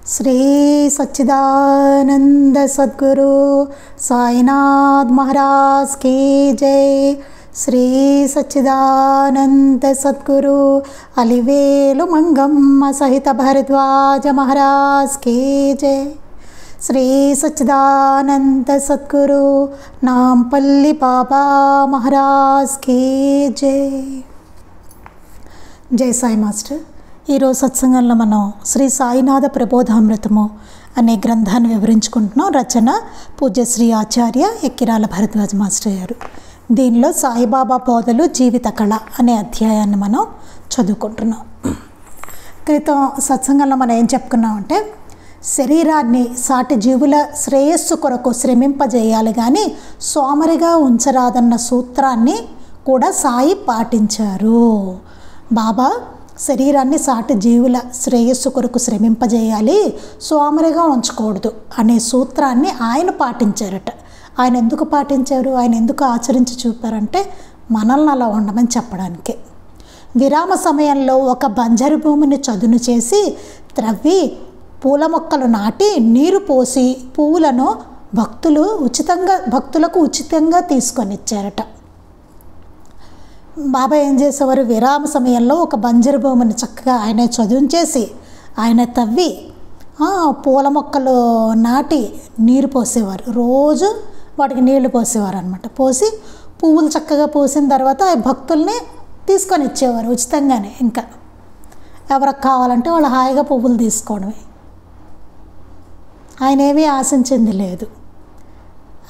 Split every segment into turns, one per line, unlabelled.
श्री सच्चिदानंद सद्गुरु साईनाथ महाराज की जय। श्री सच्चिदानंद सद्गुरु अलिवेलु मंगम्म सहित भरद्वाज महाराज की जय। श्री सच्चिदानंद सद्गुरु नामपल्ली बाबा महाराज की जय। जय साई मास्टर। ఈరోజు సత్సంగంలో మనం శ్రీ సాయినాథ ప్రబోధామృతము అనే గ్రంథాన్ని వివరించుకుంటున్నాం. రచన పూజ్య శ్రీ ఆచార్య ఎక్కిరాల భరద్వాజ మాస్టర్ గారు. దీనిలో సాయిబాబా బోధలు జీవిత కళ అనే అధ్యాయాన్ని మనం చదువుకుంటున్నాం. క్రితం సత్సంగంలో మనం ఏం చెప్పుకున్నామంటే, శరీరాన్ని సాటి జీవుల శ్రేయస్సు కొరకు శ్రమింపజేయాలి కానీ సోమరిగా ఉంచరాదన్న సూత్రాన్ని కూడా సాయి పాటించారు. బాబా శరీరాన్ని సాటి జీవుల శ్రేయస్సు కొరకు శ్రమింపజేయాలి, సోమరిగా ఉంచకూడదు అనే సూత్రాన్ని ఆయన పాటించారట. ఆయన ఎందుకు పాటించారు, ఆయన ఎందుకు ఆచరించి చూపారంటే మనల్ని అలా ఉండమని చెప్పడానికి. విరామ సమయంలో ఒక బంజరు భూమిని చదును చేసి త్రవ్వి పూల మొక్కలు నాటి నీరు పోసి పువ్వులను భక్తులకు ఉచితంగా తీసుకొని ఇచ్చారట. బాబా ఏం చేసేవారు, విరామ సమయంలో ఒక బంజరు భూమిని చక్కగా ఆయన చదువుచేసి ఆయన తవ్వి పూల మొక్కలు నాటి నీరు పోసేవారు. రోజు వాటికి నీళ్లు పోసేవారు అనమాట. పోసి పువ్వులు చక్కగా పోసిన తర్వాత భక్తుల్ని తీసుకొని ఇచ్చేవారు ఉచితంగానే. ఇంకా ఎవరికి కావాలంటే వాళ్ళు హాయిగా పువ్వులు తీసుకోవడమే. ఆయన ఏమీ ఆశించింది లేదు.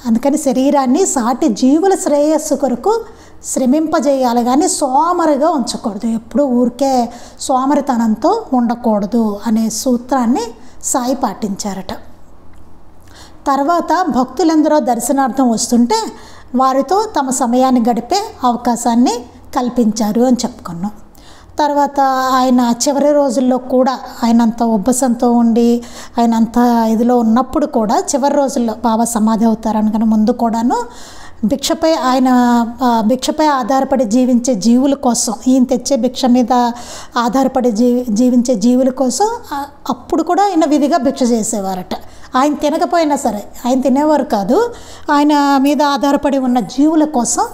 అందుకని శరీరాన్ని సాటి జీవుల శ్రేయస్సు కొరకు శ్రమింపజేయాలి కానీ సోమరిగా ఉంచకూడదు, ఎప్పుడూ ఊరికే సోమరితనంతో ఉండకూడదు అనే సూత్రాన్ని సాయి పాటించారట. తర్వాత భక్తులందరూ దర్శనార్థం వస్తుంటే వారితో తమ సమయాన్ని గడిపే అవకాశాన్ని కల్పించారు అని చెప్పుకున్నాం. తర్వాత ఆయన చివరి రోజుల్లో కూడా ఆయన అంత ఉబ్బసంతో ఉండి ఆయన అంత ఇదిలో ఉన్నప్పుడు కూడా చివరి రోజుల్లో బాబా సమాధి అవుతారనుకున్న ముందు కూడాను భిక్షపై ఆధారపడి జీవించే జీవుల కోసం, ఈయన తెచ్చే భిక్ష మీద ఆధారపడి జీవించే జీవుల కోసం అప్పుడు కూడా ఆయన విధిగా భిక్ష చేసేవారట. ఆయన తినకపోయినా సరే, ఆయన తినేవారు కాదు, ఆయన మీద ఆధారపడి ఉన్న జీవుల కోసం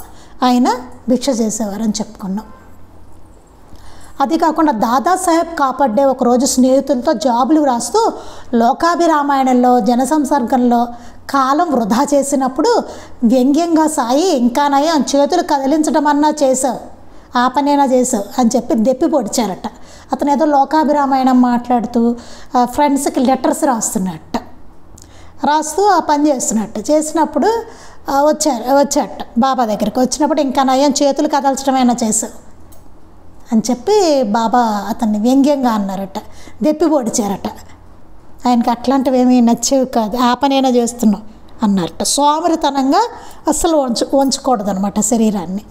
ఆయన భిక్ష చేసేవారని చెప్పుకున్నాం. అది కాకుండా దాదాసాహెబ్ కాపాడే ఒకరోజు స్నేహితులతో జాబులు రాస్తూ లోకాభిరామాయణంలో జనసంసర్గంలో కాలం వృధా చేసినప్పుడు వ్యంగ్యంగా సాయి ఇంకానయ్యా చేతులు కదిలించడం అన్నా చేసావు, ఆ పనైనా చేసావు అని చెప్పి దెప్పి పొడిచారట. అతను ఏదో లోకాభిరామాయణం మాట్లాడుతూ ఫ్రెండ్స్కి లెటర్స్ రాస్తూ ఆ పని చేసినప్పుడు వచ్చారట బాబా దగ్గరికి. వచ్చినప్పుడు ఇంకా నయ్యం చేతులు కదల్చడమైనా చేసావు అని చెప్పి బాబా అతన్ని వ్యంగ్యంగా అన్నారట, దెప్పి పొడిచారట. ఆయనకి అట్లాంటివి ఏమీ నచ్చేవి కాదు, ఆ పనైనా చేస్తున్నాం అన్నారట. సోమరితనంగా అస్సలు ఉంచకూడదు అనమాట శరీరాన్ని.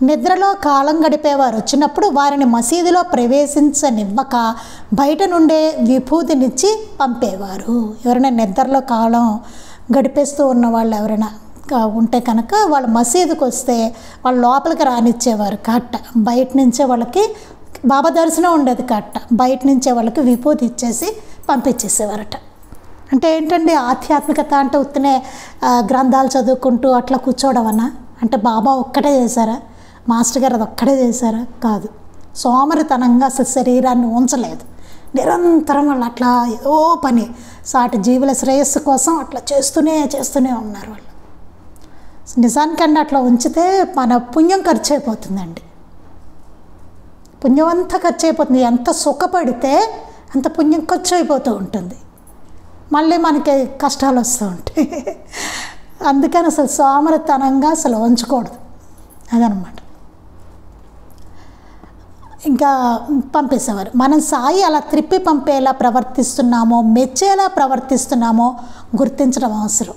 నిద్రలో కాలం గడిపేవారు వచ్చినప్పుడు వారిని మసీదులో ప్రవేశించనివ్వక బయట నుండే విభూతినిచ్చి పంపేవారు. ఎవరైనా నిద్రలో కాలం గడిపేస్తూ ఉన్న వాళ్ళు ఎవరైనా ఉంటే కనుక వాళ్ళు మసీదుకి వస్తే వాళ్ళు లోపలికి రానిచ్చేవారు కట్ట. బయట నుంచే వాళ్ళకి బాబా దర్శనం ఉండేది కట్ట, బయట నుంచే వాళ్ళకి విభూతి ఇచ్చేసి పంపించేసేవారట. అంటే ఏంటండి ఆధ్యాత్మికత అంటే ఉత్తనే గ్రంథాలు చదువుకుంటూ అట్లా కూర్చోవడం అన్నా అంటే బాబా ఒక్కటే చేశారా, మాస్టర్ గారు అది ఒక్కటే చేశారా? కాదు. సోమరితనంగా అసలు శరీరాన్ని ఉంచలేదు. నిరంతరం వాళ్ళు అట్లా ఏదో పని సాటి జీవుల శ్రేయస్సు కోసం అట్లా చేస్తూనే ఉన్నారు వాళ్ళు. నిజానికండి అట్లా ఉంచితే మన పుణ్యం ఖర్చు అయిపోతుందండి. పుణ్యం అంతా ఖర్చు అయిపోతుంది. ఎంత సుఖపడితే అంత పుణ్యం ఖర్చు అయిపోతూ ఉంటుంది, మళ్ళీ మనకి కష్టాలు వస్తూ ఉంటాయి. అందుకని అసలు సోమరితనంగా అసలు ఉంచకూడదు అదనమాట. ఇంకా పంపేసేవారు. మనం సాయి అలా త్రిప్పి పంపేలా ప్రవర్తిస్తున్నామో మెచ్చేలా ప్రవర్తిస్తున్నామో గుర్తించడం అవసరం.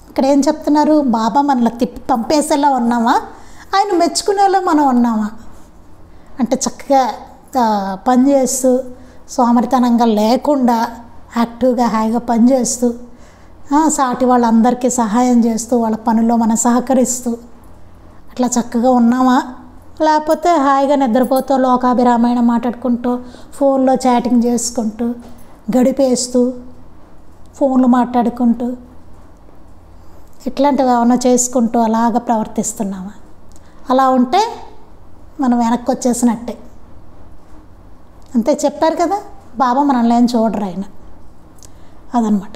ఇక్కడ ఏం చెప్తున్నారు, బాబా మనల్ని తిప్పి పంపేసేలా ఉన్నామా, ఆయన మెచ్చుకునేలా మనం ఉన్నామా అంటే చక్కగా పనిచేస్తూ సోమరితనంగా లేకుండా యాక్టివ్గా హాయిగా పనిచేస్తూ సాటి వాళ్ళందరికీ సహాయం చేస్తూ వాళ్ళ పనుల్లో మనం సహకరిస్తూ అట్లా చక్కగా ఉన్నామా, లేకపోతే హాయిగా నిద్రపోతూ లోకాభిరామాయణం మాట్లాడుకుంటూ ఫోన్లో చాటింగ్ చేసుకుంటూ గడిపేస్తూ ఫోన్లు మాట్లాడుకుంటూ ఇట్లాంటివి ఏమైనా చేసుకుంటూ అలాగ ప్రవర్తిస్తున్నామా? అలా ఉంటే మనం వెనక్కి వచ్చేసినట్టే. అంతే, చెప్పారు కదా, బాబా మనల్ని ఏం చూడరు ఆయన. అదనమాట.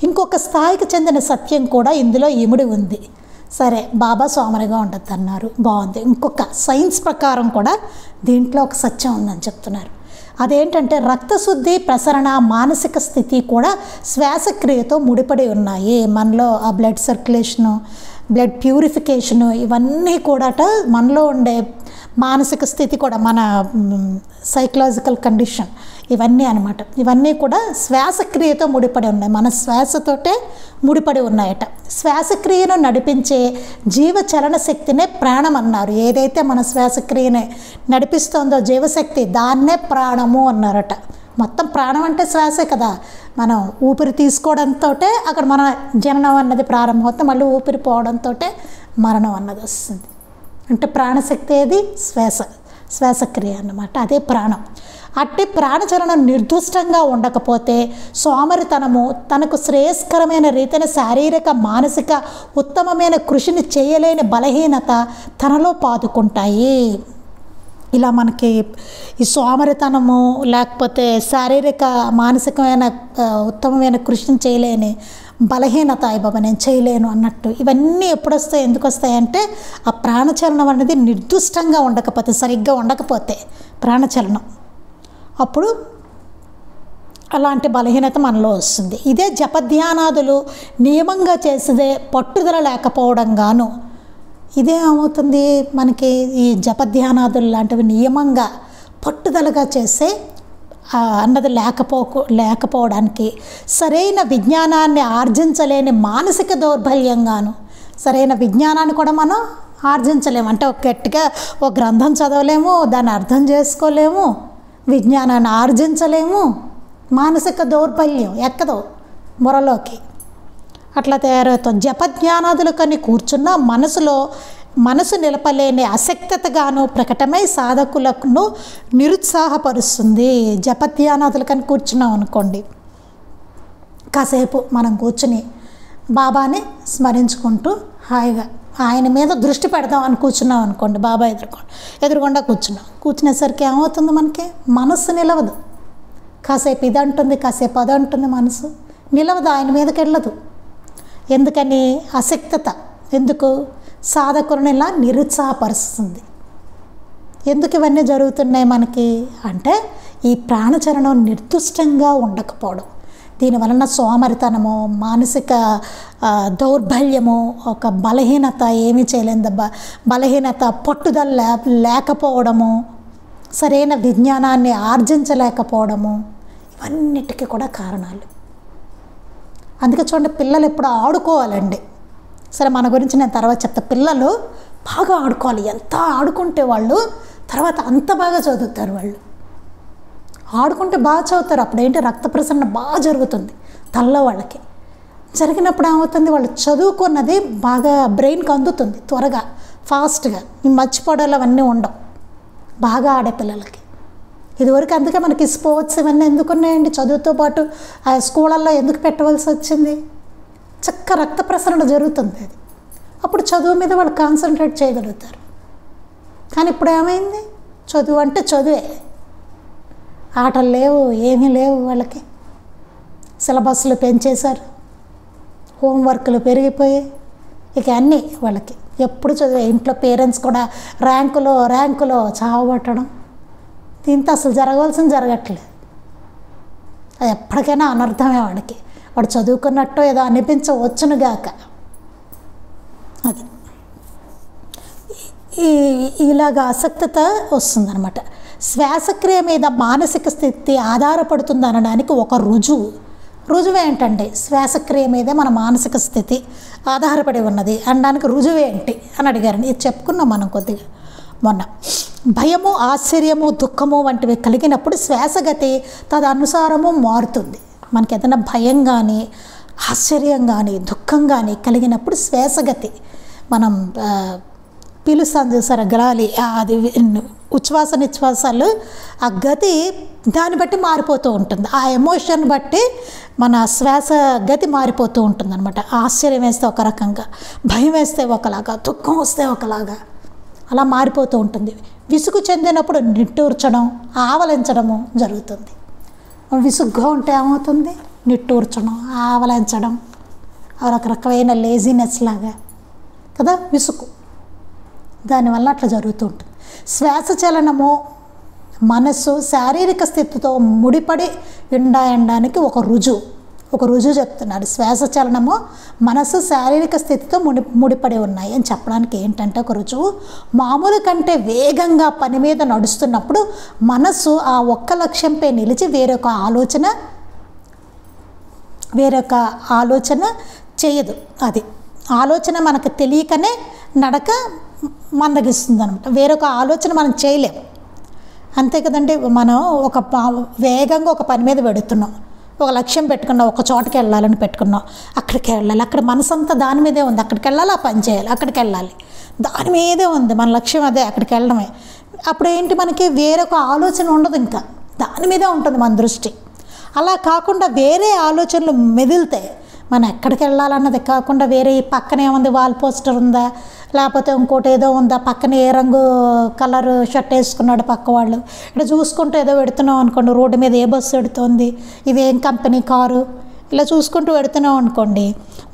ఇంకొక స్థాయికి చెందిన సత్యం కూడా ఇందులో ఇమిడి ఉంది. సరే, బాబా సోమరిగా ఉండద్దు అన్నారు, బాగుంది. ఇంకొక సైన్స్ ప్రకారం కూడా దీంట్లో ఒక సత్యం ఉందని చెప్తున్నారు. అదేంటంటే రక్తశుద్ధి, ప్రసరణ, మానసిక స్థితి కూడా శ్వాసక్రియతో ముడిపడి ఉన్నాయి. మనలో ఆ బ్లడ్ సర్క్యులేషను, బ్లడ్ ప్యూరిఫికేషను ఇవన్నీ కూడా మనలో ఉండే మానసిక స్థితి కూడా, మన సైకలాజికల్ కండిషన్ ఇవన్నీ అనమాట. ఇవన్నీ కూడా శ్వాసక్రియతో ముడిపడి ఉన్నాయి, మన శ్వాసతోటే ముడిపడి ఉన్నాయట. శ్వాసక్రియను నడిపించే జీవచలన శక్తినే ప్రాణం అన్నారు. ఏదైతే మన శ్వాసక్రియని నడిపిస్తుందో జీవశక్తి, దాన్నే ప్రాణము అన్నారట. మొత్తం ప్రాణం అంటే శ్వాసే కదా. మనం ఊపిరి తీసుకోవడంతో అక్కడ మన జననం అన్నది ప్రారంభమవుతుంది, మళ్ళీ ఊపిరి పోవడంతో మరణం అన్నది వస్తుంది. అంటే ప్రాణశక్తి ఏది? శ్వాసక్రియ అన్నమాట, అదే ప్రాణం. అట్టి ప్రాణచలనం నిర్దుష్టంగా ఉండకపోతే సోమరితనము, తనకు శ్రేయస్కరమైన రీతిన శారీరక మానసిక ఉత్తమమైన కృషిని చేయలేని బలహీనత తనలో పాదుకుంటాయి. ఇలా మనకి ఈ సోమరితనము లేకపోతే శారీరక మానసికమైన ఉత్తమమైన కృషిని చేయలేని బలహీనత, బాబా నేను చేయలేను అన్నట్టు, ఇవన్నీ ఎప్పుడు వస్తాయి, ఎందుకు వస్తాయంటే ఆ ప్రాణచలనం అనేది నిర్దుష్టంగా ఉండకపోతే, సరిగ్గా ఉండకపోతే ప్రాణచలనం, అప్పుడు అలాంటి బలహీనత మనలో వస్తుంది. ఇదే జపధ్యానాదులు నియమంగా చేసేదే పట్టుదల లేకపోవడం గాను. ఇదే ఏమవుతుంది మనకి, ఈ జపధ్యానాదులు లాంటివి నియమంగా పట్టుదలగా చేసే అన్నది లేకపోవడానికి, సరైన విజ్ఞానాన్ని ఆర్జించలేని మానసిక దౌర్బల్యంగాను. సరైన విజ్ఞానాన్ని కూడా మనం ఆర్జించలేము. అంటే ఒక గట్టిగా ఒక గ్రంథం చదవలేము, దాన్ని అర్థం చేసుకోలేము, విజ్ఞానాన్ని ఆర్జించలేము. మానసిక దౌర్బల్యం ఎక్కదో మొరలోకి అట్లా తయారవుతుంది. జపజ్ఞానాదులు కని కూర్చున్న మనసు నిలపలేని అశక్తతగాను ప్రకటమై సాధకులను నిరుత్సాహపరుస్తుంది. జపధ్యానాదులు కని కూర్చున్నాం అనుకోండి, కాసేపు మనం కూర్చుని బాబాని స్మరించుకుంటూ హాయిగా ఆయన మీద దృష్టి పెడదాం అని కూర్చున్నాం అనుకోండి, బాబా ఎదురుగుండా కూర్చునేసరికి ఏమవుతుంది, మనకి మనస్సు నిలవదు. కాసేపు ఇది అంటుంది, కాసేపు అది అంటుంది, మనసు నిలవదు, ఆయన మీదకి వెళ్ళదు. ఎందుకని? అశక్తత. ఎందుకు? సాధకులను ఇలా నిరుత్సాహపరుస్తుంది. ఎందుకు ఇవన్నీ జరుగుతున్నాయి మనకి అంటే ఈ ప్రాణచరణం నిర్దుష్టంగా ఉండకపోవడం, దీనివలన సోమరితనము, మానసిక దౌర్బల్యము, ఒక బలహీనత, ఏమీ చేయలేని బలహీనత, పట్టుదల లేకపోవడము, సరైన విజ్ఞానాన్ని ఆర్జించలేకపోవడము, ఇవన్నిటికీ కూడా కారణాలు. అందుకే చూడండి, పిల్లలు ఎప్పుడు ఆడుకోవాలండి. సరే, మన గురించి నేను తర్వాత చెప్తా. పిల్లలు బాగా ఆడుకోవాలి. ఎంత ఆడుకుంటే వాళ్ళు తర్వాత అంత బాగా చదువుతారు. వాళ్ళు ఆడుకుంటే బాగా చదువుతారు. అప్పుడేంటి, రక్త ప్రసరణ బాగా జరుగుతుంది తల్లో వాళ్ళకి. జరిగినప్పుడు ఏమవుతుంది, వాళ్ళు చదువుకున్నది బాగా బ్రెయిన్కి అందుతుంది త్వరగా, ఫాస్ట్గా. మర్చిపోవడాలు అవన్నీ ఉండవు బాగా ఆడే పిల్లలకి. ఇదివరకు అందుకే మనకి స్పోర్ట్స్ ఇవన్నీ ఎందుకు ఉన్నాయండి, చదువుతో పాటు ఆ స్కూళ్ళల్లో ఎందుకు పెట్టవలసి వచ్చింది? చక్క రక్త ప్రసరణ జరుగుతుంది అది. అప్పుడు చదువు మీద వాళ్ళు కాన్సన్ట్రేట్ చేయగలుగుతారు. కానీ ఇప్పుడు ఏమైంది, చదువు అంటే చదువే, ఆటలు లేవు, ఏమీ లేవు వాళ్ళకి. సిలబస్లు పెంచేశారు, హోంవర్క్లు పెరిగిపోయాయి, ఇక అన్నీ వాళ్ళకి ఎప్పుడు చదివే. ఇంట్లో పేరెంట్స్ కూడా ర్యాంకులో చావబట్టడం, దీంతో అసలు జరగవలసింది జరగట్లేదు. అది ఎప్పటికైనా అనర్థమే వాడికి. వాడు చదువుకున్నట్టు ఏదో అనిపించవచ్చునుగాక. అది ఇలాగ ఆసక్తత వస్తుందన్నమాట. శ్వాసక్రియ మీద మానసిక స్థితి ఆధారపడుతుంది అనడానికి ఒక రుజువు ఏంటండి, శ్వాసక్రియ మీదే మన మానసిక స్థితి ఆధారపడి ఉన్నది అనడానికి రుజువు ఏంటి అని అడిగారండి. ఇది చెప్పుకున్నాం మనం కొద్దిగా మొన్న. భయము, ఆశ్చర్యము, దుఃఖము వంటివి కలిగినప్పుడు శ్వాసగతి తదనుసారము మారుతుంది. మనకి ఏదైనా భయం కానీ, ఆశ్చర్యం కానీ, దుఃఖం కానీ కలిగినప్పుడు శ్వాసగతి, మనం పీలుస్తాం చూసారా గాలి, అది ఉచ్ఛ్వాస నిశ్వాసాలు ఆ గతి దాన్ని బట్టి మారిపోతూ ఉంటుంది. ఆ ఎమోషన్ బట్టి మన శ్వాస గతి మారిపోతూ ఉంటుంది అనమాట. ఆశ్చర్యం వేస్తే ఒక రకంగా, భయం వేస్తే ఒకలాగా, దుఃఖం వస్తే ఒకలాగా అలా మారిపోతూ ఉంటుంది. విసుగు చెందినప్పుడు నిట్టూర్చడం, ఆవలించడము జరుగుతుంది. విసుగ్గా ఉంటే ఏమవుతుంది? నిట్టూర్చడం, ఆవలించడం, రకరకమైన లేజినెస్ లాగా కదా విసుగు. దానివల్ల అట్లా జరుగుతూ ఉంటుంది. శ్వాస చలనము మనస్సు శారీరక స్థితితో ముడిపడి ఉండడానికి ఒక రుజువు చెప్తున్నాడు. శ్వాస చలనము మనస్సు శారీరక స్థితితో ముడిపడి ఉన్నాయి అని చెప్పడానికి ఏంటంటే ఒక రుజువు. మామూలు కంటే వేగంగా పని మీద నడుస్తున్నప్పుడు మనస్సు ఆ ఒక్క లక్ష్యంపై నిలిచి వేరొక ఆలోచన చేయదు. అది ఆలోచన మనకు తెలియకనే నడక మందగిస్తుంది అనమాట. వేరొక ఆలోచన మనం చేయలేము. అంతే కదండి. మనం వేగంగా ఒక పని మీద పెడుతున్నాం, ఒక లక్ష్యం పెట్టుకున్నాం, ఒక చోటకి వెళ్ళాలని పెట్టుకున్నాం, అక్కడికి వెళ్ళాలి, అక్కడ మనసు అంతా దాని మీదే ఉంది, అక్కడికి వెళ్ళాలి, ఆ పని చేయాలి, అక్కడికి వెళ్ళాలి, దాని మీదే ఉంది మన లక్ష్యం, అదే అక్కడికి వెళ్ళడమే. అప్పుడు ఏంటి, మనకి వేరొక ఆలోచన ఉండదు, ఇంకా దాని మీదే ఉంటుంది మన దృష్టి. అలా కాకుండా వేరే ఆలోచనలు మెదిలితే మనం ఎక్కడికి వెళ్ళాలన్నది కాకుండా వేరే పక్కనే ఉంది, వాల్ పోస్టర్ ఉందా, లేకపోతే ఇంకోటి ఏదో ఉందా, పక్కన ఏ రంగు కలర్ షర్ట్ వేసుకున్నాడు పక్క వాళ్ళు, ఇక్కడ చూసుకుంటూ ఏదో పెడుతున్నాం అనుకోండి, రోడ్డు మీద ఏ బస్సు పెడుతోంది, ఇది ఏం కంపెనీ కారు, ఇలా చూసుకుంటూ పెడుతున్నాం అనుకోండి,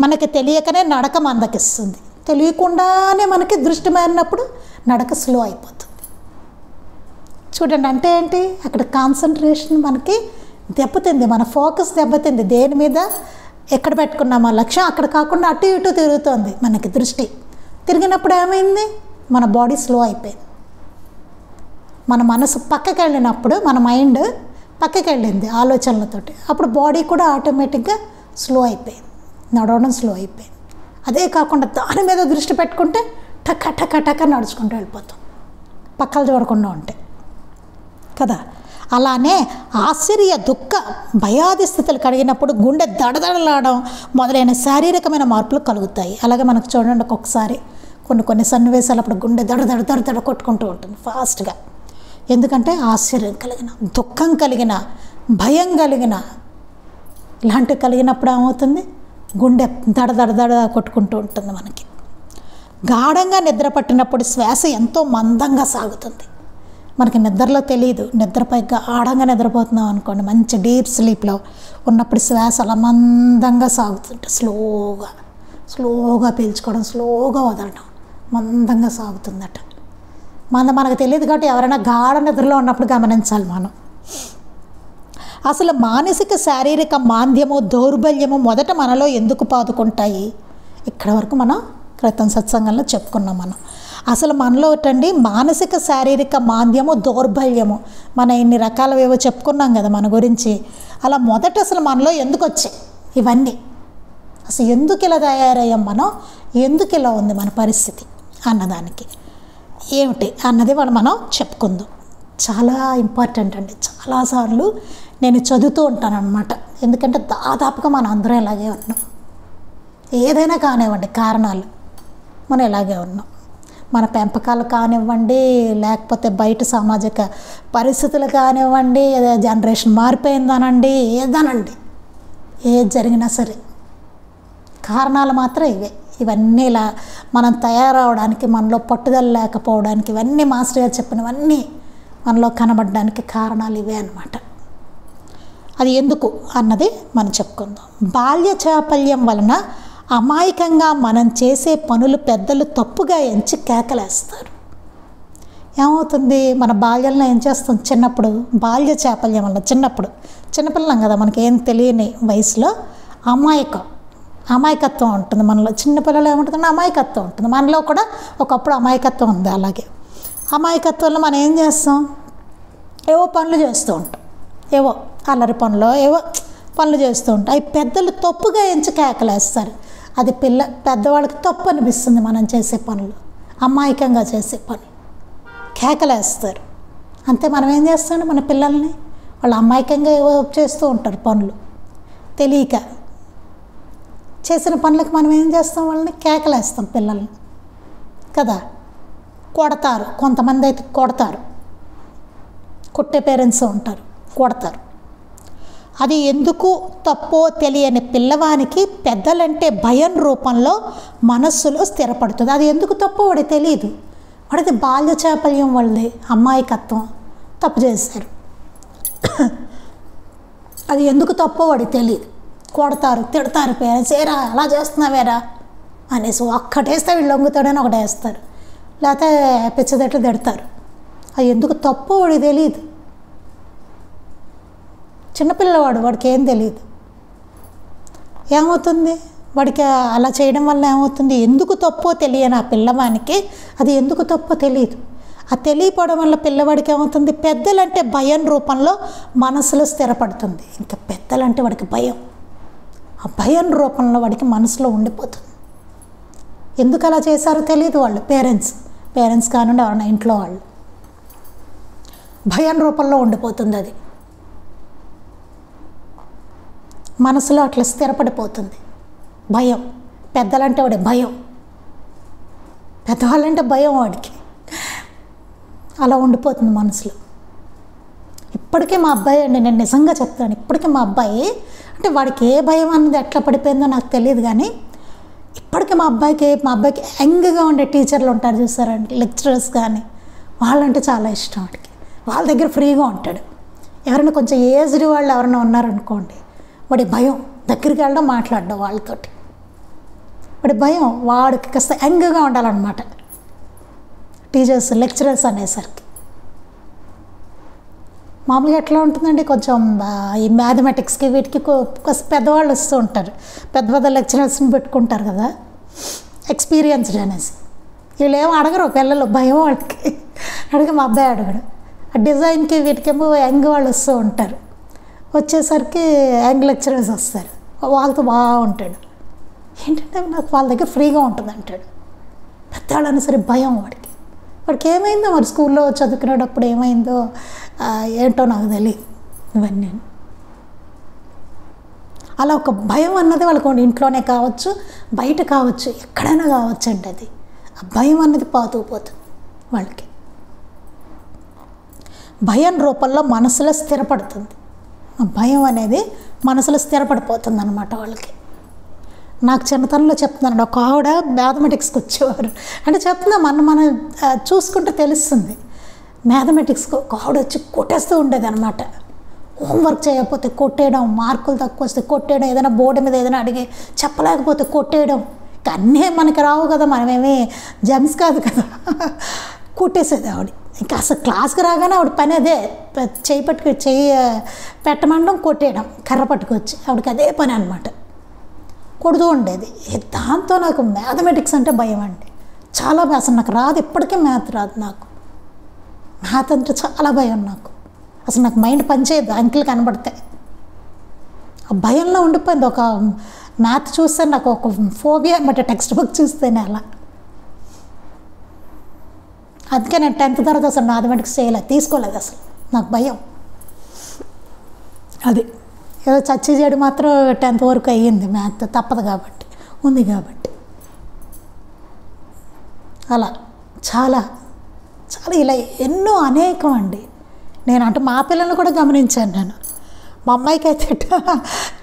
మనకి తెలియకనే నడక మందకిస్తుంది. తెలియకుండానే మనకి దృష్టి మారినప్పుడు నడక స్లో అయిపోతుంది. చూడండి, అంటే ఏంటి, అక్కడ కాన్సన్ట్రేషన్ మనకి దెబ్బతింది, మన ఫోకస్ దెబ్బతింది. దేని మీద ఎక్కడ పెట్టుకున్నామా లక్ష్యం అక్కడ కాకుండా అటు ఇటు తిరుగుతోంది మనకి దృష్టి. తిరిగినప్పుడు ఏమైంది, మన బాడీ స్లో అయిపోయింది. మన మనసు పక్కకి వెళ్ళినప్పుడు మన మైండ్ పక్కకి వెళ్ళింది ఆలోచనలతోటి, అప్పుడు బాడీ కూడా ఆటోమేటిక్గా స్లో అయిపోయింది, నడవడం స్లో అయిపోయింది. అదే కాకుండా దాని మీద దృష్టి పెట్టుకుంటే టక్క టక్క టక్క నడుచుకుంటూ వెళ్ళిపోతాం, పక్కలు చూడకుండా ఉంటే కదా. అలానే ఆశ్చర్య, దుఃఖ, భయాది స్థితులు కలిగినప్పుడు గుండె దడదడలాడడం మొదలైన శారీరకమైన మార్పులు కలుగుతాయి. అలాగే మనకు చూడండి, ఒక్కొక్కసారి కొన్ని సన్నివేశాలు అప్పుడు గుండె దడ కొట్టుకుంటూ ఉంటుంది ఫాస్ట్గా. ఎందుకంటే ఆశ్చర్యం కలిగిన, దుఃఖం కలిగిన, భయం కలిగిన, ఇలాంటివి కలిగినప్పుడు ఏమవుతుంది, గుండె దడ కొట్టుకుంటూ ఉంటుంది మనకి. గాఢంగా నిద్ర పట్టినప్పుడు శ్వాస ఎంతో మందంగా సాగుతుంది. మనకి నిద్రలో తెలియదు, నిద్రపై గాఢంగా నిద్రపోతున్నాం అనుకోండి, మంచి డీప్ స్లీప్లో ఉన్నప్పుడు శ్వాస అలా మందంగా సాగుతుంటే స్లోగా పీల్చుకోవడం, స్లోగా వదలడం, మందంగా సాగుతుందట. మనకు తెలియదు కాబట్టి ఎవరైనా గాఢ నిద్రలో ఉన్నప్పుడు గమనించాలి మనం. అసలు మానసిక శారీరక మాంద్యము, దౌర్బల్యము మొదట మనలో ఎందుకు పాదుకుంటాయి? ఇక్కడ వరకు మనం క్రితం సత్సంగంలో చెప్పుకున్నాం. మనం అసలు మనలో ఒకటండి మానసిక శారీరక మాంద్యము, దౌర్బల్యము, మన ఇన్ని రకాలవేవో చెప్పుకున్నాం కదా మన గురించి. అలా మొదట అసలు మనలో ఎందుకు వచ్చాయి ఇవన్నీ, అసలు ఎందుకు ఇలా తయారయ్యాం మనం, ఎందుకు ఇలా ఉంది మన పరిస్థితి అన్నదానికి ఏమిటి అన్నది మనం చెప్పుకుందాం. చాలా ఇంపార్టెంట్ అండి. చాలాసార్లు నేను చదువుతూ ఉంటాను అన్నమాట. ఎందుకంటే దాదాపుగా మనం అందరం ఇలాగే ఉన్నాం. ఏదైనా కానివ్వండి కారణాలు, మనం ఇలాగే ఉన్నాం. మన పెంపకాలు కానివ్వండి, లేకపోతే బయట సామాజిక పరిస్థితులు కానివ్వండి, జనరేషన్ మారిపోయిందనండి, ఏదనండి, ఏది జరిగినా సరే కారణాలు మాత్రం ఇవే. ఇవన్నీ ఇలా మనం తయారవడానికి, మనలో పట్టుదల లేకపోవడానికి, ఇవన్నీ మాస్టర్ గారు చెప్పినవన్నీ మనలో కనబడడానికి కారణాలు ఇవే అన్నమాట. అది ఎందుకు అన్నది మనం చెప్పుకుందాం. బాల్య చాపల్యం వలన అమాయకంగా మనం చేసే పనులు పెద్దలు తప్పుగా ఎంచి కేకలేస్తారు. ఏమవుతుంది, మన బాల్యంలో ఏం చేస్తాం, చిన్నప్పుడు బాల్య చాపల్యం వల్ల, చిన్నపిల్లం కదా, మనకేం తెలియని వయసులో అమాయకత్వం ఉంటుంది మనలో. చిన్నపిల్లలు ఏముంటుందంటే అమాయకత్వం ఉంటుంది. మనలో కూడా ఒకప్పుడు అమాయకత్వం ఉంది. అలాగే అమాయకత్వంలో మనం ఏం చేస్తాం, ఏవో పనులు చేస్తూ ఉంటాం, ఏవో అల్లరి పనులు, ఏవో పనులు చేస్తూ ఉంటాం. అవి పెద్దలు తప్పుగా ఎంచి కేకలేస్తారు. అది పెద్దవాళ్ళకి తప్పు అనిపిస్తుంది మనం చేసే పనులు, అమాయకంగా చేసే పనులు, కేకలేస్తారు. అంతే. మనం ఏం చేస్తాం, మన పిల్లల్ని వాళ్ళు అమాయకంగా ఏవో చేస్తూ ఉంటారు పనులు, తెలియక చేసిన పనులకు మనం ఏం చేస్తాం, వాళ్ళని కేకలేస్తాం పిల్లల్ని కదా. కొడతారు, కొంతమంది అయితే కొడతారు, కొట్టే పేరెంట్స్ ఉంటారు, కొడతారు. అది ఎందుకు తప్పో తెలియని పిల్లవానికి పెద్దలంటే భయం రూపంలో మనస్సులో స్థిరపడుతుంది. అది ఎందుకు తప్పో వాడికి తెలియదు. వాడిది బాల్య చాపల్యం, వాళ్ళది అమ్మాయికత్వం, తప్పు చేశారు. అది ఎందుకు తప్పో వాడికి తెలియదు. కొడతారు, తిడతారు పేరెంట్స్, ఏరా అలా చేస్తున్నావేరా అనేసి. ఒక్కటేస్తే వీళ్ళు లొంగుతాడని ఒకటి వేస్తారు, లేకపోతే పిచ్చదట్లు తిడతారు. అది ఎందుకు తప్పో వాడికి తెలియదు. చిన్నపిల్లవాడు, వాడికి ఏం తెలియదు. ఏమవుతుంది వాడికి అలా చేయడం వల్ల ఏమవుతుంది? ఎందుకు తప్పో తెలియని ఆ పిల్లవానికి అది ఎందుకు తప్పో తెలియదు. ఆ తెలియపోవడం వల్ల పిల్లవాడికి ఏమవుతుంది? పెద్దలంటే భయం రూపంలో మనసులో స్థిరపడుతుంది. ఇంకా పెద్దలంటే వాడికి భయం, ఆ భయం రూపంలో వాడికి మనసులో ఉండిపోతుంది. ఎందుకు అలా చేశారో తెలియదు వాళ్ళు, పేరెంట్స్ కానివ్వండి ఎవరైనా ఇంట్లో వాళ్ళు. భయం రూపంలో ఉండిపోతుంది. అది మనసులో అట్లా స్థిరపడిపోతుంది. భయం, పెద్దలంటే వాడి భయం, పెద్దవాళ్ళంటే భయం వాడికి, అలా ఉండిపోతుంది మనసులో. ఇప్పటికీ మా అబ్బాయి అండి, నేను నిజంగా చెప్తాను, ఇప్పటికీ మా అబ్బాయి అంటే వాడికి ఏ భయం అన్నది ఎట్లా పడిపోయిందో నాకు తెలియదు, కానీ ఇప్పటికీ మా అబ్బాయికి యంగ్గా ఉండే టీచర్లు ఉంటారు చూసారండి, లెక్చరర్స్ కానీ, వాళ్ళంటే చాలా ఇష్టం వాడికి. వాళ్ళ దగ్గర ఫ్రీగా ఉంటాడు. ఎవరైనా కొంచెం ఏజ్డ్ వాళ్ళు ఎవరైనా ఉన్నారనుకోండి, వాడి భయం, దగ్గరికి వెళ్ళడం, మాట్లాడడం వాళ్ళతోటి. వాడి భయం, వాడికి కాస్త యంగ్గా ఉండాలన్నమాట టీచర్స్, లెక్చరర్స్ అనేసరికి. మామూలుగా ఎట్లా ఉంటుందండి, కొంచెం ఈ మ్యాథమెటిక్స్కి వీటికి కాస్త పెద్దవాళ్ళు వస్తూ ఉంటారు, పెద్ద పెద్ద లెక్చరర్స్ని పెట్టుకుంటారు కదా, ఎక్స్పీరియన్స్డ్ అనేసి. వీళ్ళు ఏమో అడగరు పిల్లలు, భయం వాళ్ళకి. అడిగి మా అబ్బాయి అడగడు. ఆ డిజైన్కి వీటికేమో యంగ్ వాళ్ళు వస్తూ ఉంటారు. వచ్చేసరికి యంగ్ లెక్చరర్స్ వస్తారు, వాళ్ళతో బాగుంటాడు. ఏంటంటే నాకు వాళ్ళ దగ్గర ఫ్రీగా ఉంటుంది అంటాడు. పెద్దవాళ్ళని సరే భయం వాడికి ఏమైందో మరి స్కూల్లో చదువుకునేటప్పుడు ఏమైందో ఏంటో నాకు తెలియదు ఇవన్నీ. అలా ఒక భయం అన్నది వాళ్ళకి ఇంట్లోనే కావచ్చు, బయట కావచ్చు, ఎక్కడైనా కావచ్చు అండి. అది ఆ భయం అన్నది పోతుంది వాళ్ళకి. భయం రూపంలో మనసులో స్థిరపడుతుంది. ఆ భయం అనేది మనసులో స్థిరపడిపోతుంది అన్నమాట వాళ్ళకి. నాకు చిన్నతనంలో చెప్తున్నాను, ఒక ఆవిడ మ్యాథమెటిక్స్కి వచ్చేవారు అంటే చెప్తున్నా, మనం చూసుకుంటే తెలుస్తుంది. మ్యాథమెటిక్స్కి ఒక ఆవిడ వచ్చి కొట్టేస్తూ ఉండేది అనమాట. హోంవర్క్ చేయకపోతే కొట్టేయడం, మార్కులు తక్కువ వస్తే కొట్టేయడం, ఏదైనా బోర్డు మీద ఏదైనా అడిగి చెప్పలేకపోతే కొట్టేయడం. ఇంకా అన్నీ మనకి రావు కదా, మనమేమీ జెమ్స్ కాదు కదా, కొట్టేసేది ఆవిడ. ఇంకా అసలు క్లాస్కి రాగానే ఆవిడ పని అదే, చెయ్యి పెట్టమండం, కొట్టేయడం, కర్ర పట్టుకొచ్చి. ఆవిడకి అదే పని అనమాట, కొడుతూ ఉండేది. దాంతో నాకు మ్యాథమెటిక్స్ అంటే భయం అండి, చాలా భయం. అసలు నాకు రాదు, ఇప్పటికీ మ్యాథ్ రాదు నాకు. మ్యాథ్ అంటే చాలా భయం నాకు. అసలు నాకు మైండ్ పనిచేయదు అంకెలు కనబడితే. ఆ భయంలో ఉండిపోయింది. ఒక మ్యాథ్ చూస్తే నాకు ఒక ఫోబియా అనమాట, టెక్స్ట్ బుక్ చూస్తేనే అలా. అందుకే నేను 10th తర్వాత అసలు మ్యాథమెటిక్స్ తీసుకోలేదు అసలు, నాకు భయం. అది ఏదో చచ్చి చేయడం మాత్రం 10th వరకు అయ్యింది, మ్యాథ్ తప్పదు కాబట్టి, ఉంది కాబట్టి. అలా చాలా చాలా ఇలా ఎన్నో అనేకం అండి. నేను అంటే మా పిల్లల్ని కూడా గమనించాను నేను. మా అమ్మాయికి అయితే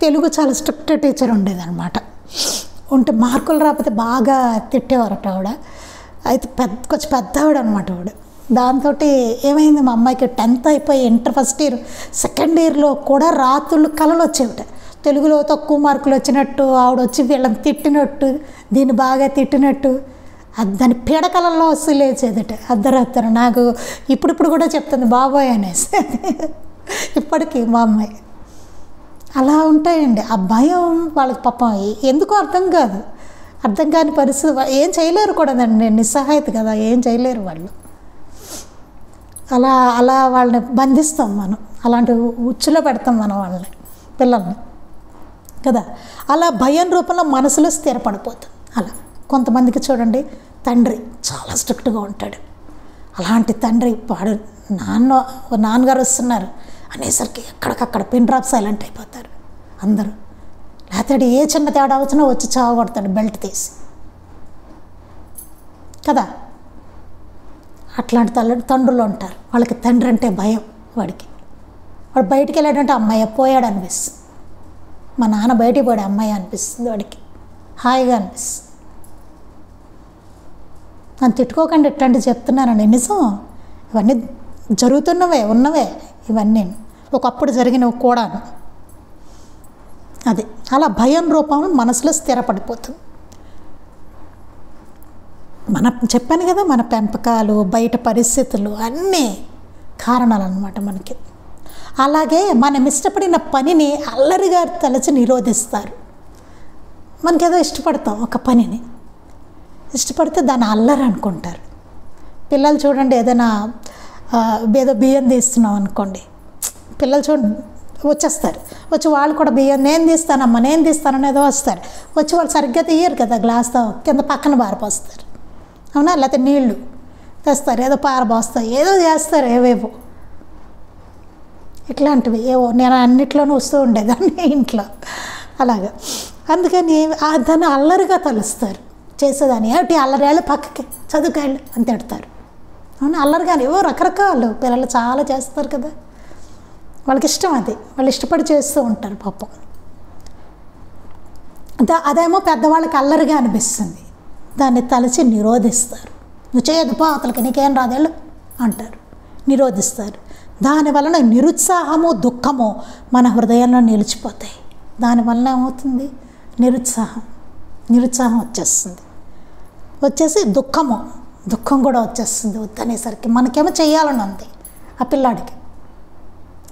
తెలుగు చాలా స్ట్రిక్ట్ టీచర్ ఉండేదన్నమాట. ఉంటే మార్కులు రాకపోతే బాగా తిట్టేవారట ఆవిడ. అయితే కొంచెం పెద్దవాడు అనమాట ఆవిడ. దాంతో ఏమైంది, మా అమ్మాయికి 10th అయిపోయి ఇంటర్ ఫస్ట్ ఇయర్ సెకండ్ ఇయర్లో కూడా రాత్రులు కలలు వచ్చేవిట. తెలుగులో తక్కువ మార్కులు వచ్చినట్టు, ఆవిడ వచ్చి వీళ్ళని తిట్టినట్టు, దీన్ని బాగా తిట్టినట్టు, దాని పీడకలలో వస్తూ లేచేదట అర్ధరాత్రి. నాకు ఇప్పుడు కూడా చెప్తుంది బాబాయ్ అనేసి ఇప్పటికీ మా అమ్మాయి. అలా ఉంటాయండి. ఆ భయం వాళ్ళకి పాపం ఎందుకో అర్థం కాదు, అర్థం కాని పరిస్థితి. ఏం చేయలేరు కూడా అండి, నిస్సహాయత కదా, ఏం చేయలేరు వాళ్ళు. అలా వాళ్ళని బంధిస్తాం మనం, అలాంటి ఉచ్చులో పెడతాం మనం వాళ్ళని, పిల్లల్ని కదా. అలా భయం రూపంలో మనసులో స్థిరపడిపోతుంది. అలా కొంతమందికి చూడండి, తండ్రి చాలా స్ట్రిక్ట్గా ఉంటాడు. అలాంటి తండ్రి వాడు నాన్నగారు వస్తున్నారు అనేసరికి ఎక్కడికక్కడ పిన్ డ్రాప్ సైలెంట్ అయిపోతారు అందరూ. లేకపోతే ఏ చిన్న తేడా వచ్చినా వచ్చి చావగొడతాడు బెల్ట్ తీసి కదా. అట్లాంటి తండ్రులు ఉంటారు, వాళ్ళకి తండ్రి అంటే భయం. వాడికి. వాడు బయటికి వెళ్ళాడంటే అమ్మాయి పోయాడు అనిపిస్తుంది. మా నాన్న బయటికి పోయాడు అమ్మాయి అనిపిస్తుంది వాడికి, హాయిగా అనిపిస్తుంది. నన్ను తిట్టుకోకండి ఇట్లాంటివి చెప్తున్నానండి, నిజం. ఇవన్నీ జరుగుతున్నవే ఉన్నవే ఇవన్నీ, ఒకప్పుడు జరిగినవి కూడా. అది అలా భయం రూపంలో మనసులో స్థిరపడిపోతుంది. చెప్పాను కదా, మన పెంపకాలు, బయట పరిస్థితులు అన్నీ కారణాలు అన్నమాట మనకి. అలాగే మనం ఇష్టపడిన పనిని అల్లరిగా తలచి నిరోధిస్తారు. మనకేదో ఇష్టపడతాం ఒక పనిని, ఇష్టపడితే దాన్ని అల్లరి అనుకుంటారు. పిల్లలు చూడండి, ఏదైనా ఏదో బియ్యం తీస్తున్నాం అనుకోండి, పిల్లలు చూడండి వచ్చేస్తారు, వచ్చి వాళ్ళు కూడా బియ్యం నేను తీస్తానమ్మా నేను తీస్తానని ఏదో వస్తారు. వచ్చి వాళ్ళు సరిగ్గా తీయరు కదా, గ్లాస్తో కింద పక్కన పారపోస్తారు, అవునా? లేకపోతే నీళ్లు తెస్తారు, ఏదో పారబోస్తారు, ఏదో చేస్తారు, ఏవేవో ఇట్లాంటివి ఏవో. నేను అన్నిట్లోనూ వస్తూ ఉండేదాన్ని ఇంట్లో అలాగా. అందుకని దాన్ని అల్లరిగా తలుస్తారు చేసేదాన్ని. ఏమిటి అల్లరేళ్ళు పక్కకి చదువుకాళ్ళు అని తిడతారు, అవునా? అల్లరిగాని ఏవో రకరకాలు పిల్లలు చాలా చేస్తారు కదా, వాళ్ళకి ఇష్టం, అది వాళ్ళు ఇష్టపడి చేస్తూ ఉంటారు పాపం. అదేమో పెద్దవాళ్ళకి అల్లరిగా అనిపిస్తుంది, దాన్ని తలచి నిరోధిస్తారు. నువ్వు చేయదు పో అతలకి, నీకేం రాదేళ్ళు అంటారు, నిరోధిస్తారు. దానివలన నిరుత్సాహము దుఃఖము మన హృదయంలో నిలిచిపోతాయి. దానివల్ల ఏమవుతుంది? నిరుత్సాహం వచ్చేసి దుఃఖం కూడా వచ్చేస్తుంది. వద్దనేసరికి మనకేమో చెయ్యాలని ఉంది ఆ పిల్లాడికి,